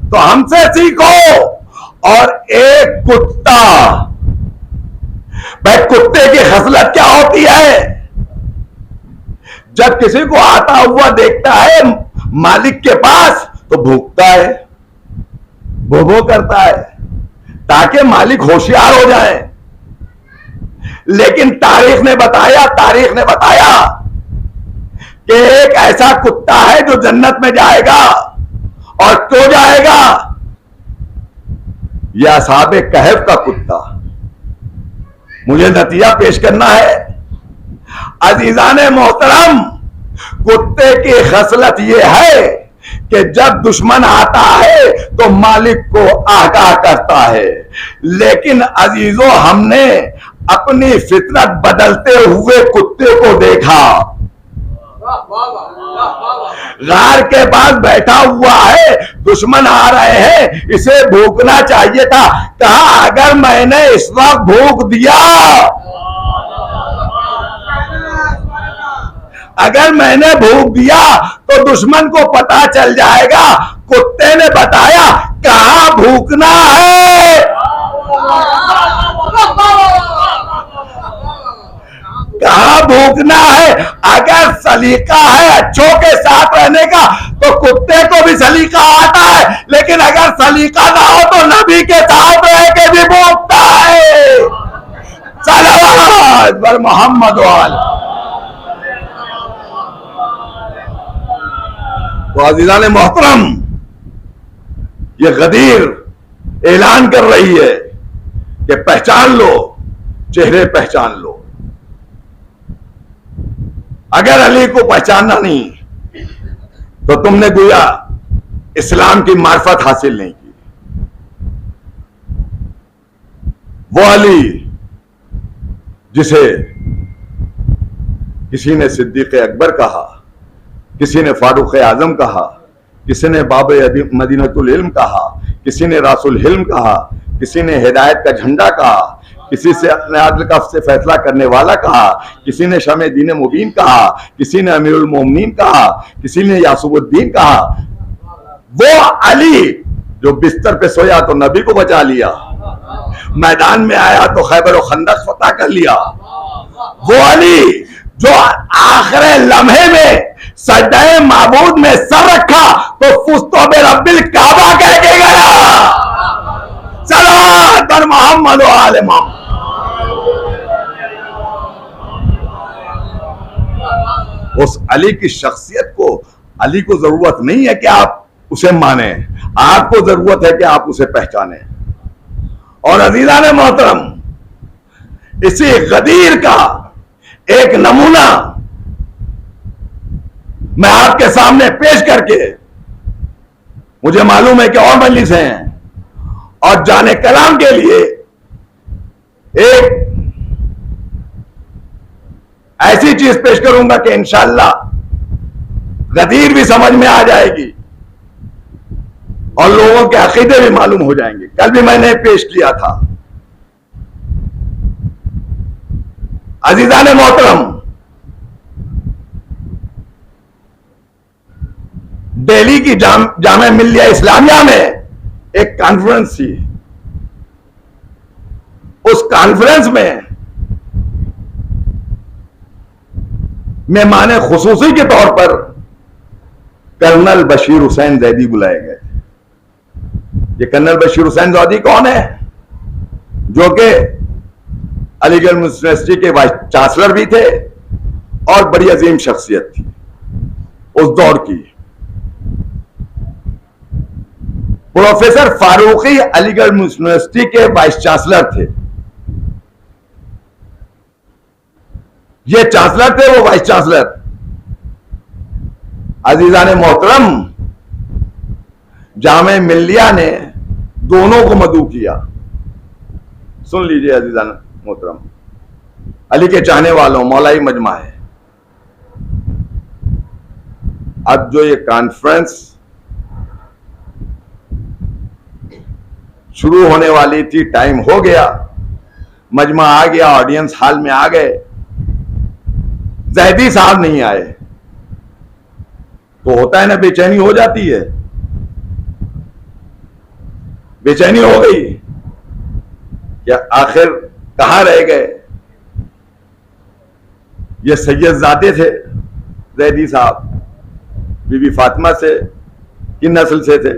तो हमसे सीखो। और एक कुत्ता, भाई कुत्ते की खसलत क्या होती है? जब किसी को आता हुआ देखता है मालिक के पास तो भूखता है, भो करता है, ताकि मालिक होशियार हो जाए। लेकिन तारीख ने बताया कि एक ऐसा कुत्ता है जो जन्नत में जाएगा। और क्यों जाएगा? यह असहाबे कहफ का कुत्ता। मुझे नतीजा पेश करना है। अजीजाने मोहतरम, कुत्ते की खसलत यह है कि जब दुश्मन आता है तो मालिक को आगाह करता है। लेकिन अजीजों, हमने अपनी फितरत बदलते हुए कुत्ते को देखा। गार के पास बैठा हुआ है, दुश्मन आ रहे हैं, इसे भूखना चाहिए था। कहा अगर मैंने इस वक्त भूख दिया, अगर मैंने भूख दिया तो दुश्मन को पता चल जाएगा। कुत्ते ने बताया कहां भूखना है, कहां भूखना है। अगर सलीका है अच्छों के साथ रहने का तो कुत्ते को भी सलीका आता है, लेकिन अगर सलीका ना हो तो नबी के साथ रह के भी भूखता है। सल्लल्लाहु अलैहि मोहम्मद वाले। तो अज़ीज़ान मोहतरम, ये गदीर ऐलान कर रही है कि पहचान लो, चेहरे पहचान लो। अगर अली को पहचानना नहीं तो तुमने गोया इस्लाम की मार्फत हासिल नहीं की। वो अली जिसे किसी ने सिद्दीक़ अकबर कहा, किसी ने फारूक आजम कहा, किसी ने बाब मदीनतुल इल्म कहा, किसी ने रासुल हिल्म कहा, किसी ने हिदायत का झंडा कहा, किसी से अदल का से फैसला करने वाला कहा, किसी ने शमे दीन मुबीन कहा, किसी ने अमीरुल मोमिनीन कहा, किसी ने यासूबुद्दीन कहा। वो अली जो बिस्तर पे सोया तो नबी को बचा लिया, मैदान में आया तो खैबर और खंदक फतह कर लिया। वो अली जो आखिरी लम्हे में सजदे माबूद में सर रखा तो फुस्तो बे रब्बिल काबा कह के गया। सलात पर मोहम्मद व आले मोहम्मद। उस अली की शख्सियत को, अली को जरूरत नहीं है कि आप उसे माने, आपको जरूरत है कि आप उसे पहचाने। और अज़ीज़ान मोहतरम, इसी गदीर का एक नमूना मैं आपके सामने पेश करके, मुझे मालूम है कि और मजलिस हैं और जाने कलाम के लिए एक ऐसी चीज पेश करूंगा कि इंशाअल्लाह गदीर भी समझ में आ जाएगी और लोगों के अकीदे भी मालूम हो जाएंगे। कल भी मैंने पेश किया था। अज़ीज़ान मोहतरम, दिल्ली की जामे मिल्लिया इस्लामिया में एक कॉन्फ्रेंस थी। उस कॉन्फ्रेंस में मेहमान खुसूसी के तौर पर कर्नल बशीर हुसैन जैदी बुलाए गए। ये कर्नल बशीर हुसैन जैदी कौन है? जो कि अलीगढ़ यूनिवर्सिटी के वाइस चांसलर भी थे और बड़ी अजीम शख्सियत थी उस दौर की। प्रोफेसर फारूकी अलीगढ़ यूनिवर्सिटी के वाइस चांसलर थे। ये चांसलर थे, वो वाइस चांसलर। अजीजान मोहतरम, जामे मिल्लिया ने दोनों को मदऊ किया। सुन लीजिए अजीजान मोहतरम, अली के चाहने वालों, मौलाई मजमा है। अब जो ये कॉन्फ्रेंस शुरू होने वाली थी, टाइम हो गया, मजमा आ गया, ऑडियंस हॉल में आ गए, जैदी साहब नहीं आए तो होता है ना, बेचैनी हो जाती है। बेचैनी हो गई क्या आखिर कहां रह गए। ये सैयदजादे थे जैदी साहब, बीबी फातिमा से की नस्ल से थे।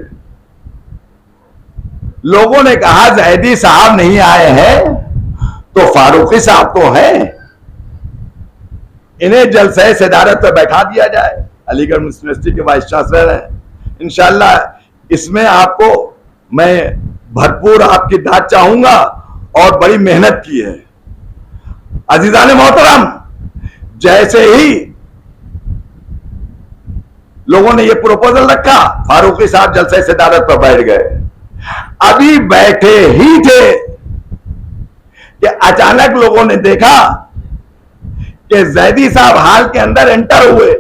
लोगों ने कहा जैदी साहब नहीं आए हैं तो फारूकी साहब तो हैं, इन्हें जलसे सदारत पर बैठा दिया जाए। अलीगढ़ मुस्लिम यूनिवर्सिटी के वाइस चांसलर हैं। इंशाल्लाह इसमें आपको मैं भरपूर आपकी दाद चाहूंगा और बड़ी मेहनत की है। अजीजान मोहतरम, जैसे ही लोगों ने ये प्रपोजल रखा, फारूकी साहब जलसे सदारत पर बैठ गए। अभी बैठे ही थे कि अचानक लोगों ने देखा कि जैदी साहब हाल के अंदर एंटर हुए।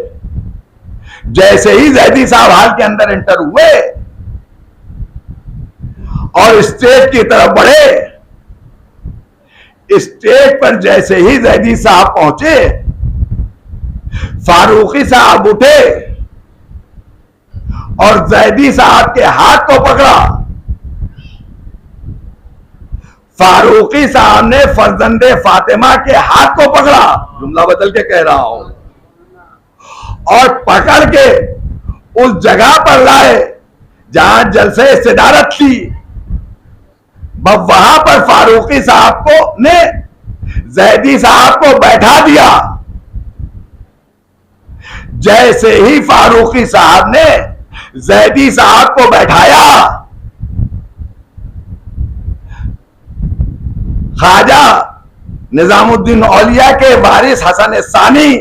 जैसे ही जैदी साहब हाल के अंदर एंटर हुए और स्टेज की तरफ बढ़े, स्टेज पर जैसे ही जैदी साहब पहुंचे, फारूकी साहब उठे और जैदी साहब के हाथ को पकड़ा। फारूकी साहब ने फर्जंदे फातिमा के हाथ को पकड़ा, जुमला बदल के कह रहा हूं, और पकड़ के उस जगह पर लाए जहां जलसे सदारत थी। वहां पर फारूकी साहब को ने जैदी साहब को बैठा दिया। जैसे ही फारूकी साहब ने जैदी साहब को बैठाया, ख्वाजा निजामुद्दीन औलिया के वारिस हसन सानी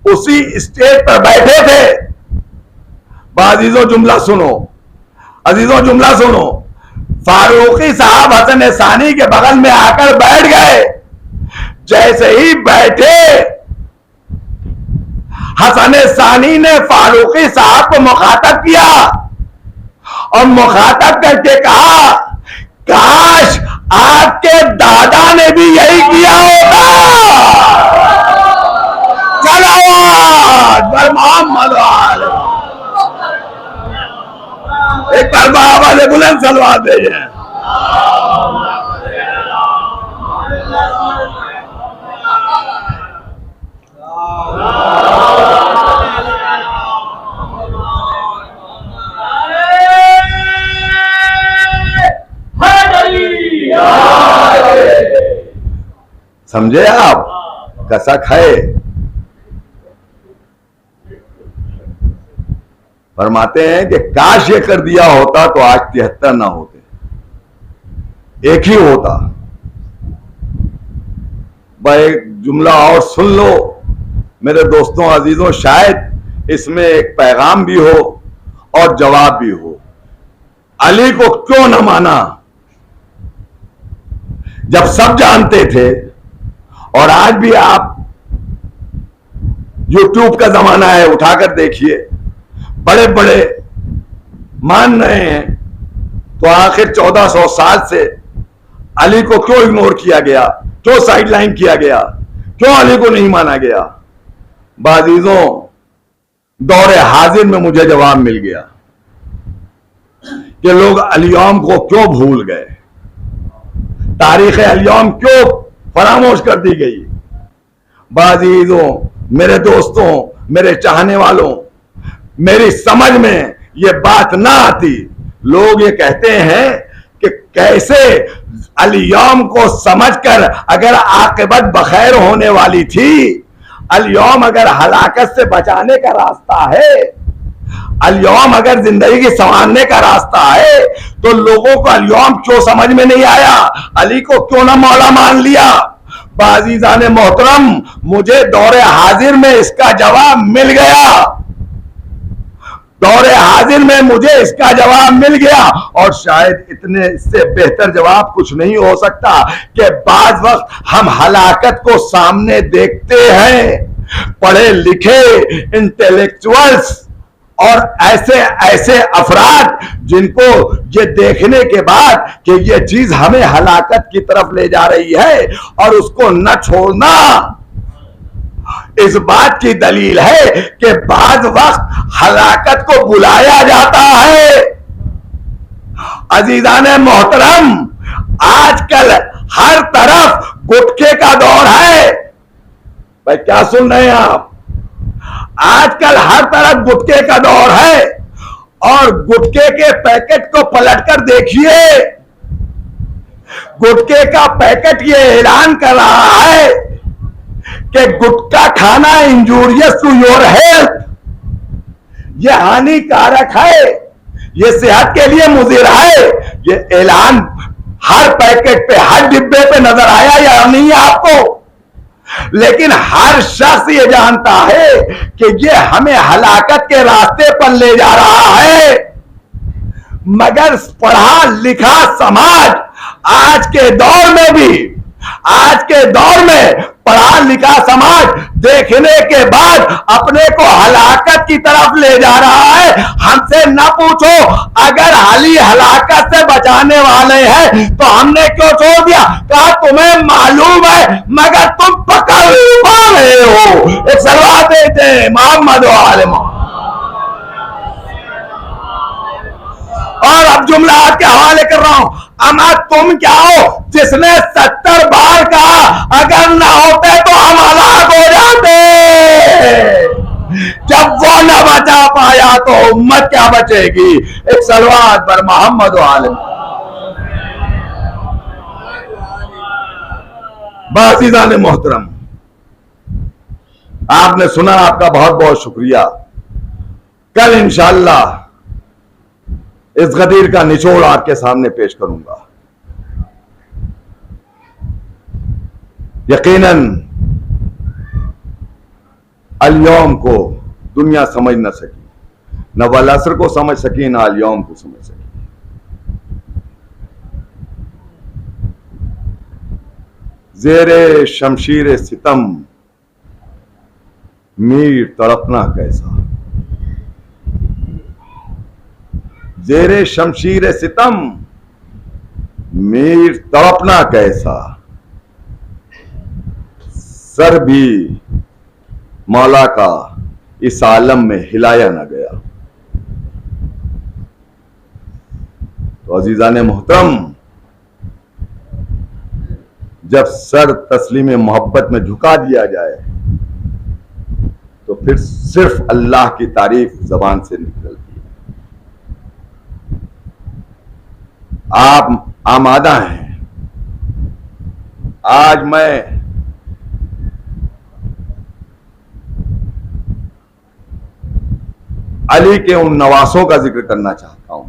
उसी स्टेज पर बैठे थे। अजीजों जुमला सुनो, अजीजों जुमला सुनो। फारूकी साहब हसन सानी के बगल में आकर बैठ गए। जैसे ही बैठे, हसन सानी ने फारूकी साहब को मुखातब किया और मुखातब करके कहा, काश आपके दादा ने भी यही किया होगा। एक बार बाबा ने बुलंद सलवात भेजे। समझे आप? कसक है। फरमाते हैं कि काश ये कर दिया होता तो आज 73 ना होते, एक ही होता। भाई एक जुमला और सुन लो मेरे दोस्तों अजीजों, शायद इसमें एक पैगाम भी हो और जवाब भी हो। अली को क्यों न माना जब सब जानते थे? और आज भी आप YouTube का जमाना है, उठाकर देखिए, बड़े बड़े मान रहे हैं। तो आखिर 1400 साल से अली को क्यों इग्नोर किया गया, क्यों साइडलाइन किया गया, क्यों अली को नहीं माना गया? बाजीजों, दौरे हाजिर में मुझे जवाब मिल गया कि लोग अलियौम को क्यों भूल गए, तारीख अलियौम क्यों फरामोश कर दी गई। बाजीजों, मेरे दोस्तों, मेरे चाहने वालों, मेरी समझ में ये बात ना आती। लोग ये कहते हैं कि कैसे अलियौम को समझकर अगर आकिबत बखैर होने वाली थी, अलियौम अगर हलाकत से बचाने का रास्ता है, अलियौम अगर जिंदगी संवारने का रास्ता है, तो लोगों को अलियौम क्यों समझ में नहीं आया, अली को क्यों ना मौला मान लिया। बाजीजाने मोहतरम, मुझे दौरे हाजिर में इसका जवाब मिल गया। दौरे हाजिर में मुझे इसका जवाब मिल गया। और शायद इतने इससे बेहतर जवाब कुछ नहीं हो सकता कि बाज वक्त हम हलाकत को सामने देखते हैं, पढ़े लिखे इंटेलेक्चुअल्स और ऐसे ऐसे अफराद जिनको ये देखने के बाद कि ये चीज हमें हलाकत की तरफ ले जा रही है और उसको न छोड़ना इस बात की दलील है कि बाद वक्त हलाकत को बुलाया जाता है। अजीजाने मोहतरम, आजकल हर तरफ गुटखे का दौर है। भाई क्या सुन रहे हैं आप? आजकल हर तरफ गुटखे का दौर है और गुटखे के पैकेट को पलटकर देखिए, गुटके का पैकेट ये ऐलान कर रहा है कि गुटखा खाना इंजूरियस टू योर हेल्थ, ये हानिकारक है, ये सेहत के लिए मुज़िर है। ये ऐलान हर पैकेट पे, हर डिब्बे पे नजर आया या नहीं आपको? लेकिन हर शख्स ये जानता है कि ये हमें हलाकत के रास्ते पर ले जा रहा है। मगर पढ़ा लिखा समाज आज के दौर में भी, आज के दौर में पढ़ा लिखा समाज देखने के बाद अपने को हलाकत की तरफ ले जा रहा है। हमसे न पूछो, अगर हाली हलाकत से बचाने वाले हैं तो हमने क्यों छोड़ दिया? कहा तुम्हें मालूम है मगर तुम पकड़ नहीं पा रहे हो। एक सलवात देते हैं मोहम्मद वाले मोहम्मद। और अब जुमलात के हवाले कर रहा हूं। अमा तुम क्या हो जिसने 70 बार कहा अगर ना होते तो हम हलाक हो जाते। जब वो न बचा पाया तो उम्मत क्या बचेगी? एक सलवात पर मोहम्मद वाले। बाज़ीज़ान मोहतरम, आपने सुना, आपका बहुत बहुत शुक्रिया। कल इंशाअल्लाह इस गदीर का निचोड़ आपके सामने पेश करूंगा। यकीनन अल-यौम को दुनिया समझ न सकी, न वल असर को समझ सकी, न अल-यौम को समझ सकी। जेरे शमशीर सितम मीर तड़पना कैसा, जेरे शमशीर सितम मीर तड़पना कैसा, सर भी मौला का इस आलम में हिलाया न गया। तो अजीजाने मोहतरम, जब सर तस्लीम मोहब्बत में झुका दिया जाए तो फिर सिर्फ अल्लाह की तारीफ जबान से निकलती है। आप आमादा हैं। आज मैं अली के उन नवासों का जिक्र करना चाहता हूं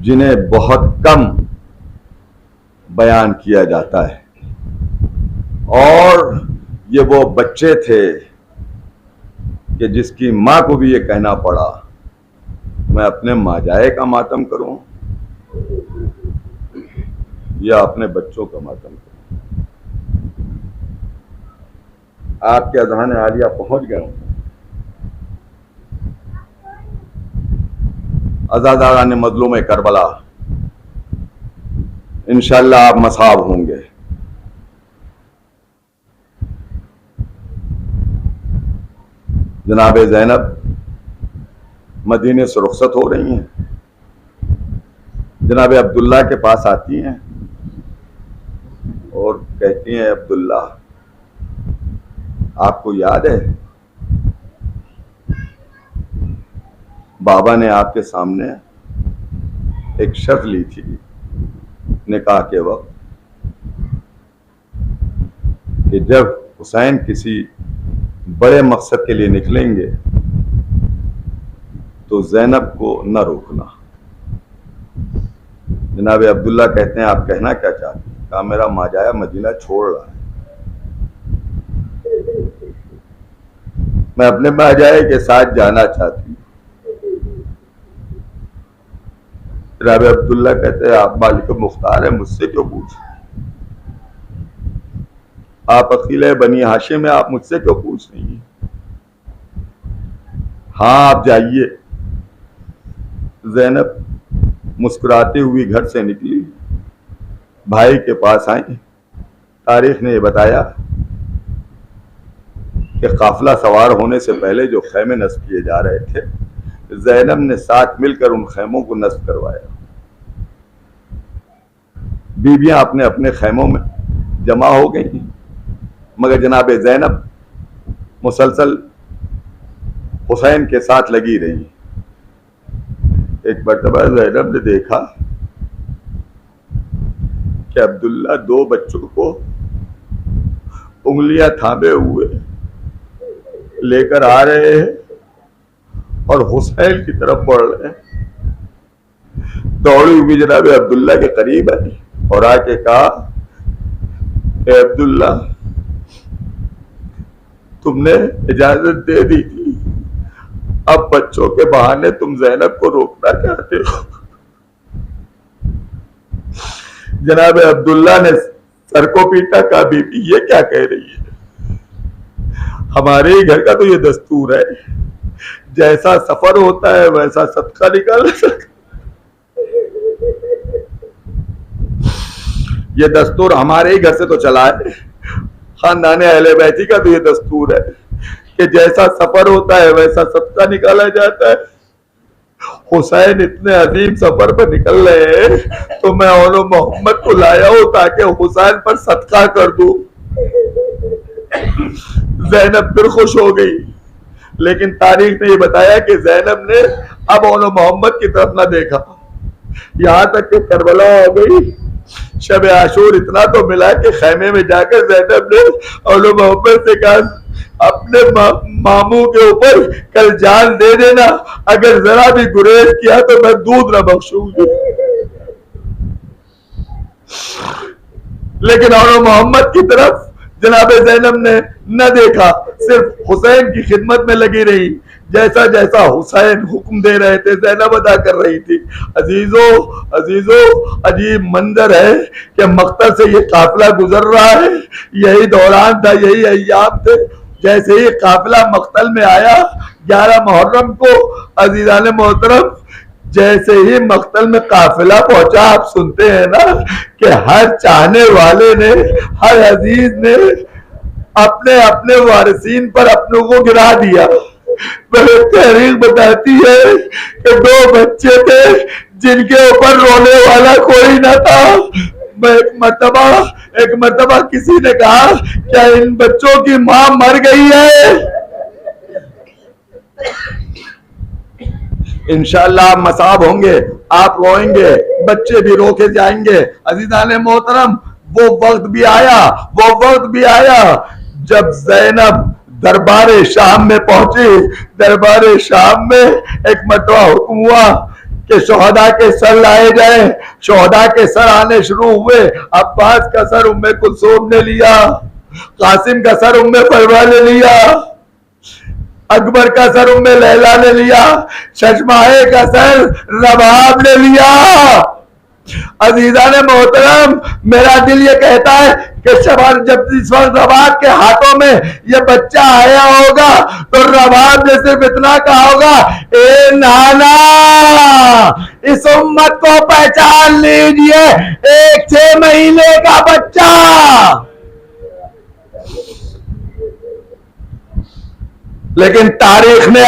जिन्हें बहुत कम बयान किया जाता है। और ये वो बच्चे थे कि जिसकी मां को भी ये कहना पड़ा, मैं अपने माजाए का मातम करूं या अपने बच्चों का मातम करूं। आपके अज़हान आलिया पहुंच गए हूं। अज़ादारान मज़लूम करबला, इंशाअल्लाह आप मसाब होंगे। जनाब ज़ैनब मदीने से रुखसत हो रही हैं, जनाब अब्दुल्ला के पास आती हैं और कहती हैं, अब्दुल्ला आपको याद है बाबा ने आपके सामने एक शर्त ली थी निकाह के वक्त कि जब हुसैन किसी बड़े मकसद के लिए निकलेंगे तो ज़ैनब को न रोकना। जनाब अब्दुल्ला कहते हैं, आप कहना क्या चाहते हैं? कहा, मेरा माजाया मदीना छोड़ रहा है, मैं अपने माजाए के साथ जाना चाहती हूँ। जनाब अब्दुल्ला कहते हैं, आप मालिक मुख्तार है, मुझसे क्यों पूछ? आप अकीले बनी हाशिम में, आप मुझसे क्यों पूछ रही हैं? हाँ आप जाइए। ज़ैनब मुस्कुराती हुई घर से निकली, भाई के पास आई। तारीख ने यह बताया कि काफिला सवार होने से पहले जो खैमे नस्ब किए जा रहे थे, ज़ैनब ने साथ मिलकर उन खैमों को नस्ब करवाया। बीबियां अपने अपने खैमों में जमा हो गई, मगर जनाब ज़ैनब मुसलसल हुसैन के साथ लगी रही। एक मरतबा ज़ैनब ने देखा कि अब्दुल्ला दो बच्चों को उंगलियां थामे हुए लेकर आ रहे हैं और हुसैन की तरफ बढ़ रहे हैं। दौड़ी हुई जनाब अब्दुल्ला के करीब आई और आके कहा, ए अब्दुल्ला, तुमने इजाजत दे दी थी, अब बच्चों के बहाने तुम ज़ैनब को रोकना चाहते हो। जनाब अब्दुल्ला ने सर को पीटा, कहा, बीबी ये क्या कह रही है? हमारे ही घर का तो ये दस्तूर है, जैसा सफर होता है वैसा सदका निकाला सकता। ये दस्तूर हमारे ही घर से तो चला है, खानदान अहले बैती का तो ये दस्तूर है कि जैसा सफर होता है वैसा सदका निकाला जाता है। हुसैन इतने अजीम सफर पर निकल रहे हैं तो मैं ओनो मोहम्मद को लाया हूं ताकि हुसैन पर सदका कर दूं। ज़ैनब फिर खुश हो गई, लेकिन तारीख ने ये बताया कि ज़ैनब ने अब ओनो मोहम्मद की तरफ न देखा, यहां तक कि करबला हो गई। शब आशूर इतना तो मिला कि खैमे में जाकर ज़ैनब ने ओनो मोहम्मद से कहा, अपने मामू के ऊपर कल जान दे देना, अगर जरा भी गुरेज किया तो मैं दूध न बख्शूंगी। लेकिन ओनो मोहम्मद की तरफ जनाब ज़ैनब ने न देखा, सिर्फ हुसैन की खिदमत में लगी रही। जैसा जैसा हुसैन हुक्म दे रहे थे ज़ैनब अदा कर रही थी। अजीजों अजीब मंजर है कि मक्तल से ये काफिला गुजर रहा है। यही दौरान था, यही अय्याम थे। जैसे ही काफिला मक्तल में आया 11 मुहर्रम को, अजीजान मोहतरम, जैसे ही मक्तल में काफिला पहुंचा, आप सुनते हैं ना कि हर चाहने वाले ने, हर अजीज ने अपने अपने वारिसीन पर अपनों को गिरा दिया। तहरीर बताती है कि 2 बच्चे थे जिनके ऊपर रोने वाला कोई न था। एक मर्तबा किसी ने कहा, क्या इन बच्चों की मां मर गई है? इंशाअल्लाह मसाब होंगे, आप रोएंगे, बच्चे भी रोके जाएंगे। अजीजाने मोहतरम, वो वक्त भी आया जब ज़ैनब दरबार शाम में पहुंची। दरबार शाम में एक मरतबा हुक्म हुआ कि शोहदा के सर लाए जाए। शोहदा के सर आने शुरू हुए। अब्बास का सर उम्मे कुलसूम ने लिया, कासिम का सर उम्मे फरवा ने लिया, अकबर का सर उम्मे लैला ने लिया, शशमाहे का सर रबाब ने लिया। अजीजान मोहतरम, मेरा दिल ये कहता है कि जब इस वक्त रबाब के हाथों में ये बच्चा आया होगा तो रबाब ने सिर्फ इतना कहा होगा, ए नाना, इस उम्मत को पहचान लीजिए, एक 6 महीने का बच्चा। लेकिन तारीख ने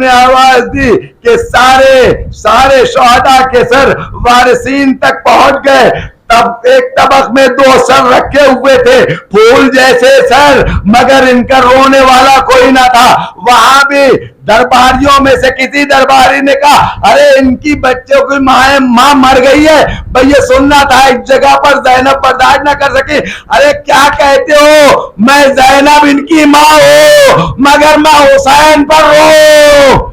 आवाज दी कि सारे शोहदा के सर वारिसीन तक पहुंच गए। तब एक तबक में 2 सर रखे हुए थे, फूल जैसे सर, मगर इनका रोने वाला कोई ना था। वहां भी दरबारियों में से किसी दरबारी ने कहा, अरे इनकी बच्चों की मां मर गई है। भाई ये सुनना था। एक जगह पर ज़ैनब बर्दाश्त न कर सकी, अरे क्या कहते हो, मैं ज़ैनब इनकी मां हूं, मगर मैं हुसैन पर रो।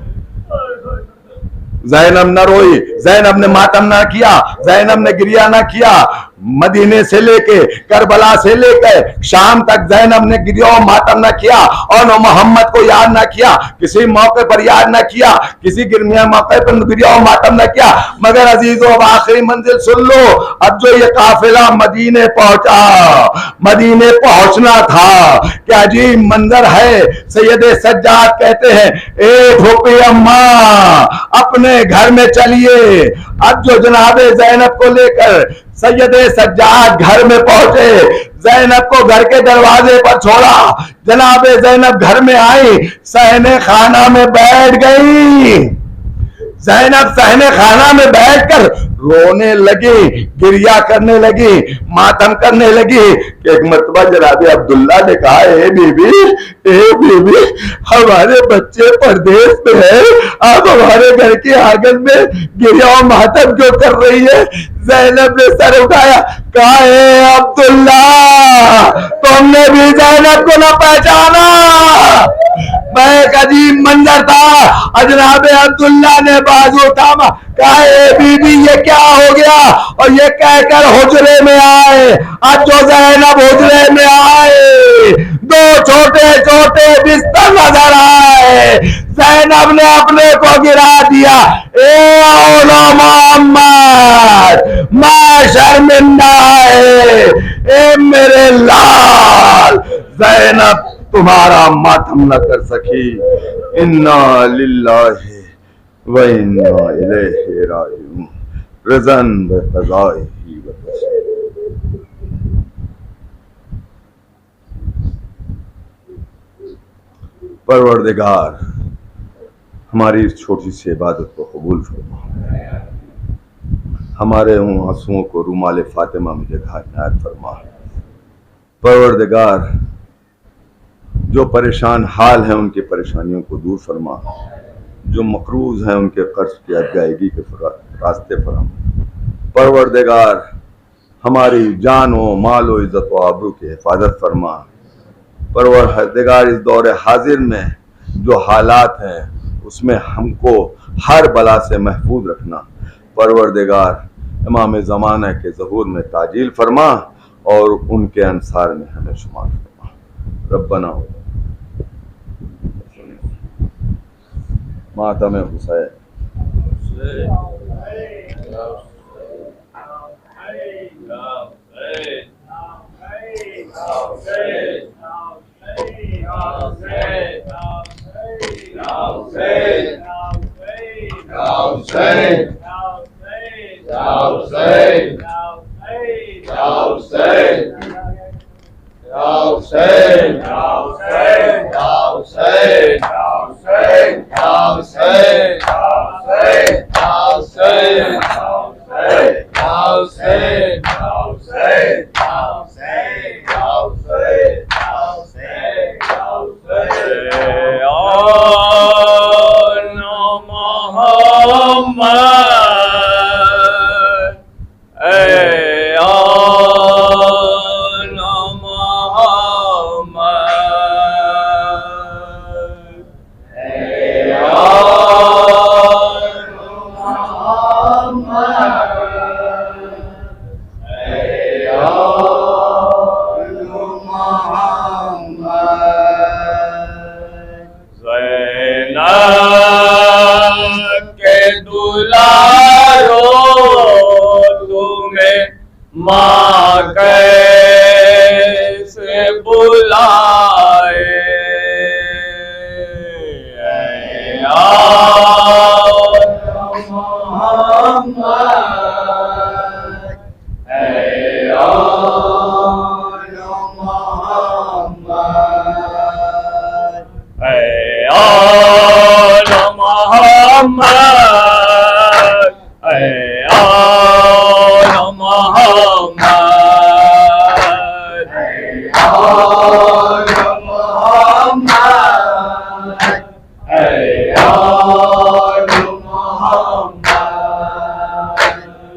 ज़ैनब न रोई, ज़ैनब ने मातम ना किया, ज़ैनब ने गिरिया ना किया। मदीने से लेके करबला से लेकर शाम तक ज़ैनब ने गिरिया मातम ना किया और मोहम्मद को याद ना किया, किसी मौके पर याद ना किया, किसी गिरमिया मौके पर गिरिया मातम ना किया। मगर अजीजों, अब आखिरी मंजिल सुन लो। अब जो ये काफिला मदीने पहुंचा, मदीने पहुंचना था, क्या अजीब मंजर है। सैयदे सज्जाद कहते हैं, ए भूपी अम्मा, अपने घर में चलिए। अब जो जनाबे ज़ैनब को लेकर सैयदे सज्जाद घर में पहुंचे, ज़ैनब को घर के दरवाजे पर छोड़ा। जनाबे ज़ैनब घर में आई, सहने खाना में बैठ गई। जैनब सहने खाना में बैठकर रोने लगी, गिरिया करने लगी, मातम करने लगी कि एक मरतबा जनाब अब्दुल्ला ने कहा, ए बीबी, हमारे बच्चे परदेश में है, आप हमारे घर के आंगन में गिरिया और मातम क्यों कर रही है? जैनब ने सर उठाया, कहा, ए अब्दुल्ला, तुमने भी जैनब को न पहचाना? मैं एक अजीब मंजर था। जनाब अब्दुल्ला ने बाजू थामा, कहा, ए बीबी ये क्या हो गया? और ये कहकर हुजरे में आए। अब जो जैनब हुजरे में आए, दो छोटे छोटे बिस्तर नजर आए। जैनब ने अपने को गिरा दिया, ए औलो मोहम्मद, मैं शर्मिंदा है, ए मेरे लाल, जैनब तुम्हारा मातम न कर सकी। इन्ना लिल्लाहि व इन्ना इलैहि राजिऊन। रज़न बिक़ज़ाइही व तस्लीम। परवरदिगार, हमारी इस छोटी सी इबादत को कबूल फरमा, हमारे उन आंसुओं को रुमाल फातिमा में जगह इनायत फरमा। परवरदिगार, जो परेशान हाल हैं उनकी परेशानियों को दूर फरमा, जो मकरूज हैं उनके कर्ज की अदायगी के रास्ते फरमा। परवरदिगार, हमारी जान व माल व इज्जत व आबरू की हिफाजत फरमा। परवरदिगार, इस दौरे हाजिर में जो हालात हैं उसमें हमको हर बला से महफूज रखना। परवरदिगार, इमाम ज़माना के ज़हूर में ताजील फरमा और उनके अंसार में हमें शुमार फरमा। रब्बना मातम हुसैन।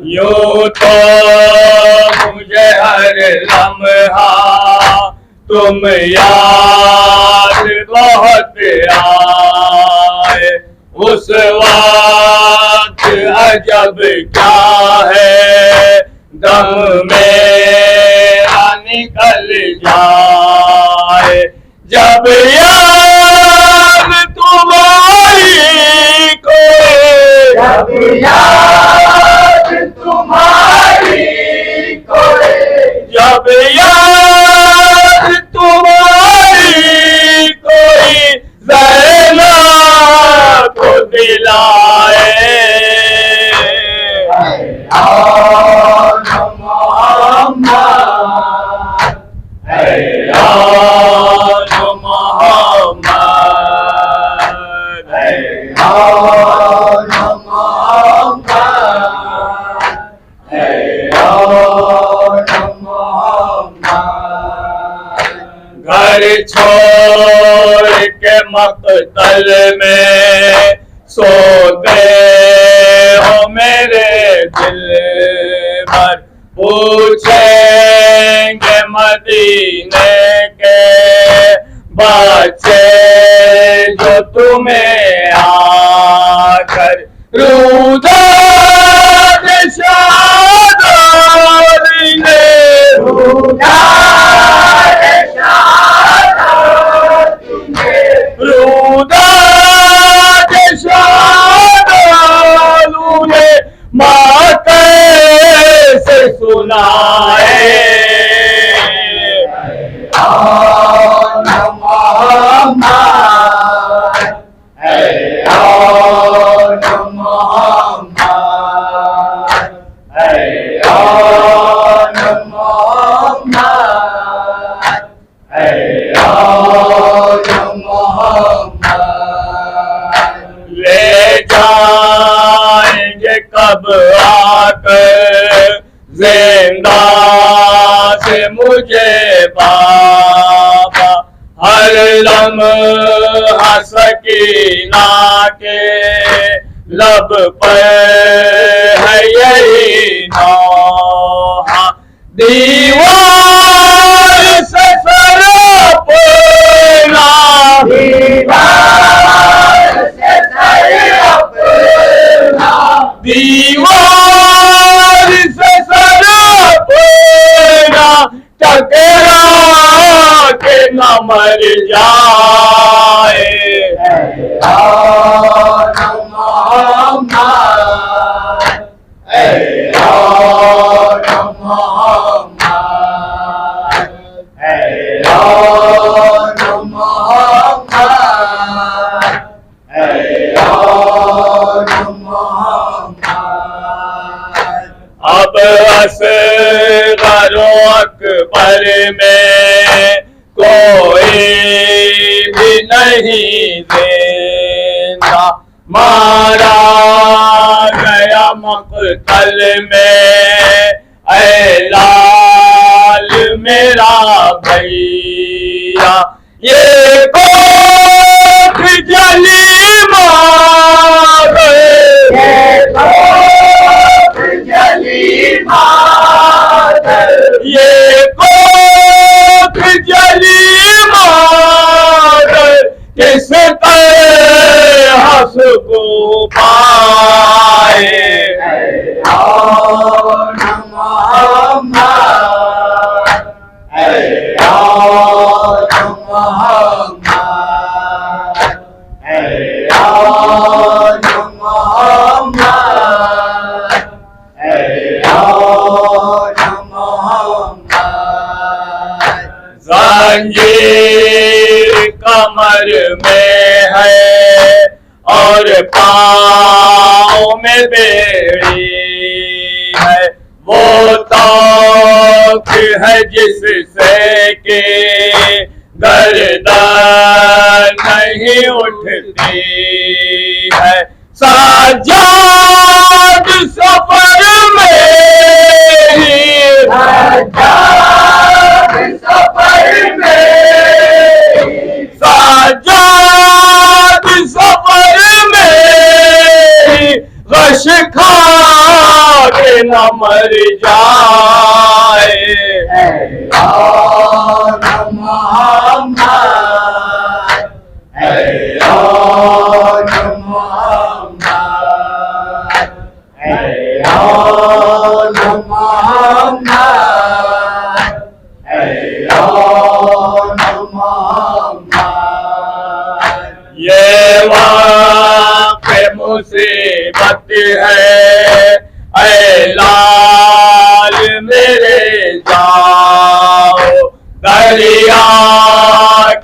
यूं तो मुझे हर लम्हा तुम याद बहुत आए, उस वक्त अजब क्या है दम मेरा निकल जाए, जब याद तुम्हारी कोई, जब याद तुम्हारी कोई, जब याद तुम्हारी कोई ज़ैनब को दिलाए, घर छोड़ के मक्तल में सोते हो मेरे दिल भर, पूछेंगे मदीने के बच्चे जो तुम्हें आकर रूदा कब आकर जिंदा से मुझे बाबा, हर लम्हा सकीना के लब पर है यही नौहा, दीवार से सर अपना, दीवार से सर अपना, दीवार से सर अपना टकरा के न मर जाए। अब असग़रो अकबर में कोई भी नहीं जिंदा, मारा गया मक़तल में ऐ लाल मेरा भैया, ये कोख जली मार, ये कोख जली मार, ये कोख जली मार, किस तरह को पाए। जंजीर कमर में है और पाँव में बेड़ी है, वो तौक है जिससे के गर्दन नहीं उठती है, साजाद सफर में साजाद सफर में गश खा के न मर जाए। ये वाक़े मुसीबत है ऐ लाल मेरे, जाओ दरिया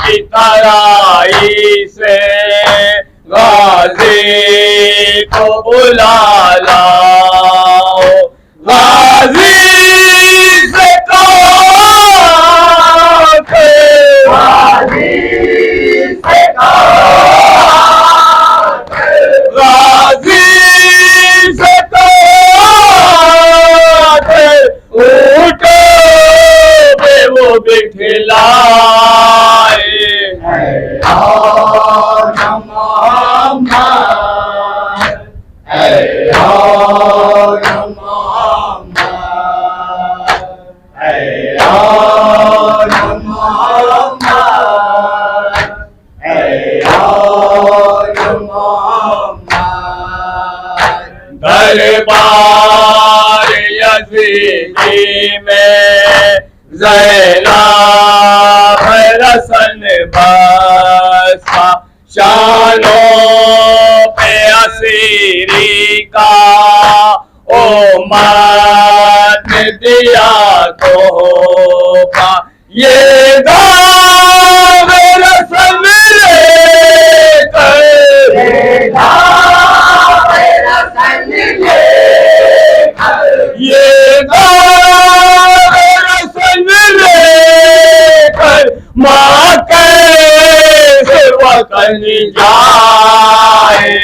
की तराई से गाजी को बुला लाओ, गाजी से बिठला का ओ मान दिया तोहफा ये गाँव रस्म लेकर ये गाँव रस्म लेकर माँ कैसे वतन जाए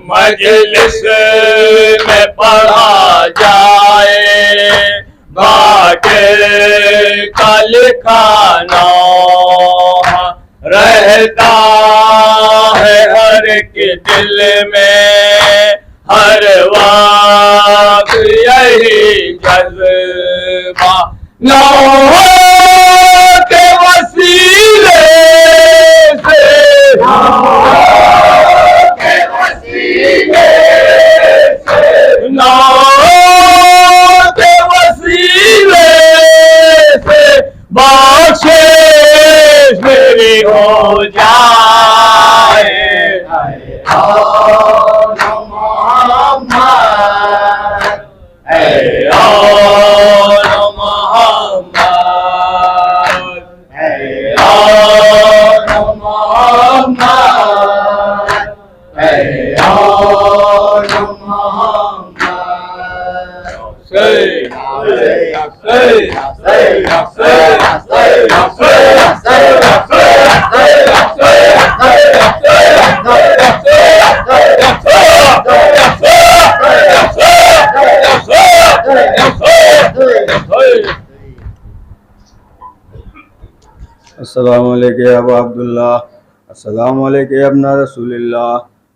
मजलिस में पढ़ा जाए बाटे का लिखाना रहता है हर के दिल में हर वक्त यही जज्बा नौहों के वसीले से नौहों के वसीले से बख्शिश मेरी हो जाए अस्सलामु अलैकुम या अबा अब्दुल्लाह, अस्सलामु अलैकुम या इब्न रसूलिल्लाह,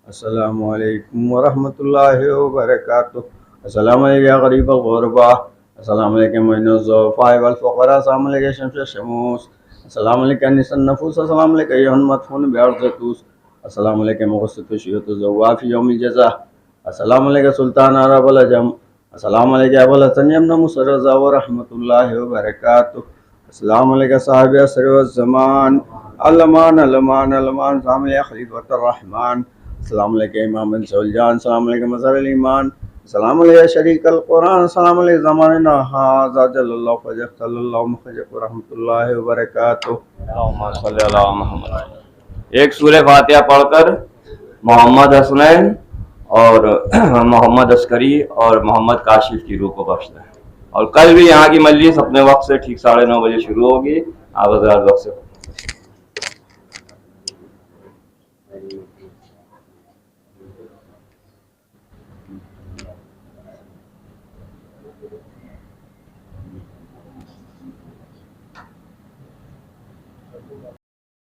अस्सलामु अलैकुम व रहमतुल्लाहि व बरकातुहू, अस्सलामु अलैकुम या गरीब गुरबा, अस्सलामु अलैकुम मुइनुज़ ज़ुफ़ा वल फ़ुक़रा, अस्सलामु अलैकुम शम्स शमूस, अस्सलामु अलैकुम निसन नफूस, अस्सलामु अलैकुम अय्युहल मदफ़ून बिअर्ज़तूस, अस्सलामु अलैकुम मुग़स्सितु शियतु ज़व्वाफ़ यौमिल जज़ा, अस्सलामु अलैकुम सुल्तान अरबल अजम, अस्सलामु अलैकुम अबुल हसन इब्न मुसर्रज़ा व रहमतुल्लाहि व बरकातुहू, अस्सलामु अलैकुम साहिब असर व ज़मान अलमान अलमान अलमान सामिल खलीफतुर रहमान, अस्सलामु अलैकुम इमाम सौलजान, अस्सलामु अलैकुम मज़हरुल ईमान, अस्सलामु अलैकुम शरीकल कुरान, अस्सलामु अलैकुम ज़माना हाज़ा जल्लल्लाहु फजह सल्लल्लाहु मुखजह व रहमतुल्लाहि व बरकातुहू। अल्लाहुम्मा सल्ली अला मुहम्मद। एक सूरह फातिहा पढ़कर मोहम्मद हसनैन और मोहम्मद अस्करी और मोहम्मद काशिफ की रूह को बख्शता है। और कल भी यहाँ की मजलिस अपने वक्त से ठीक 9:30 बजे शुरू होगी। आप हज़रात वक्त से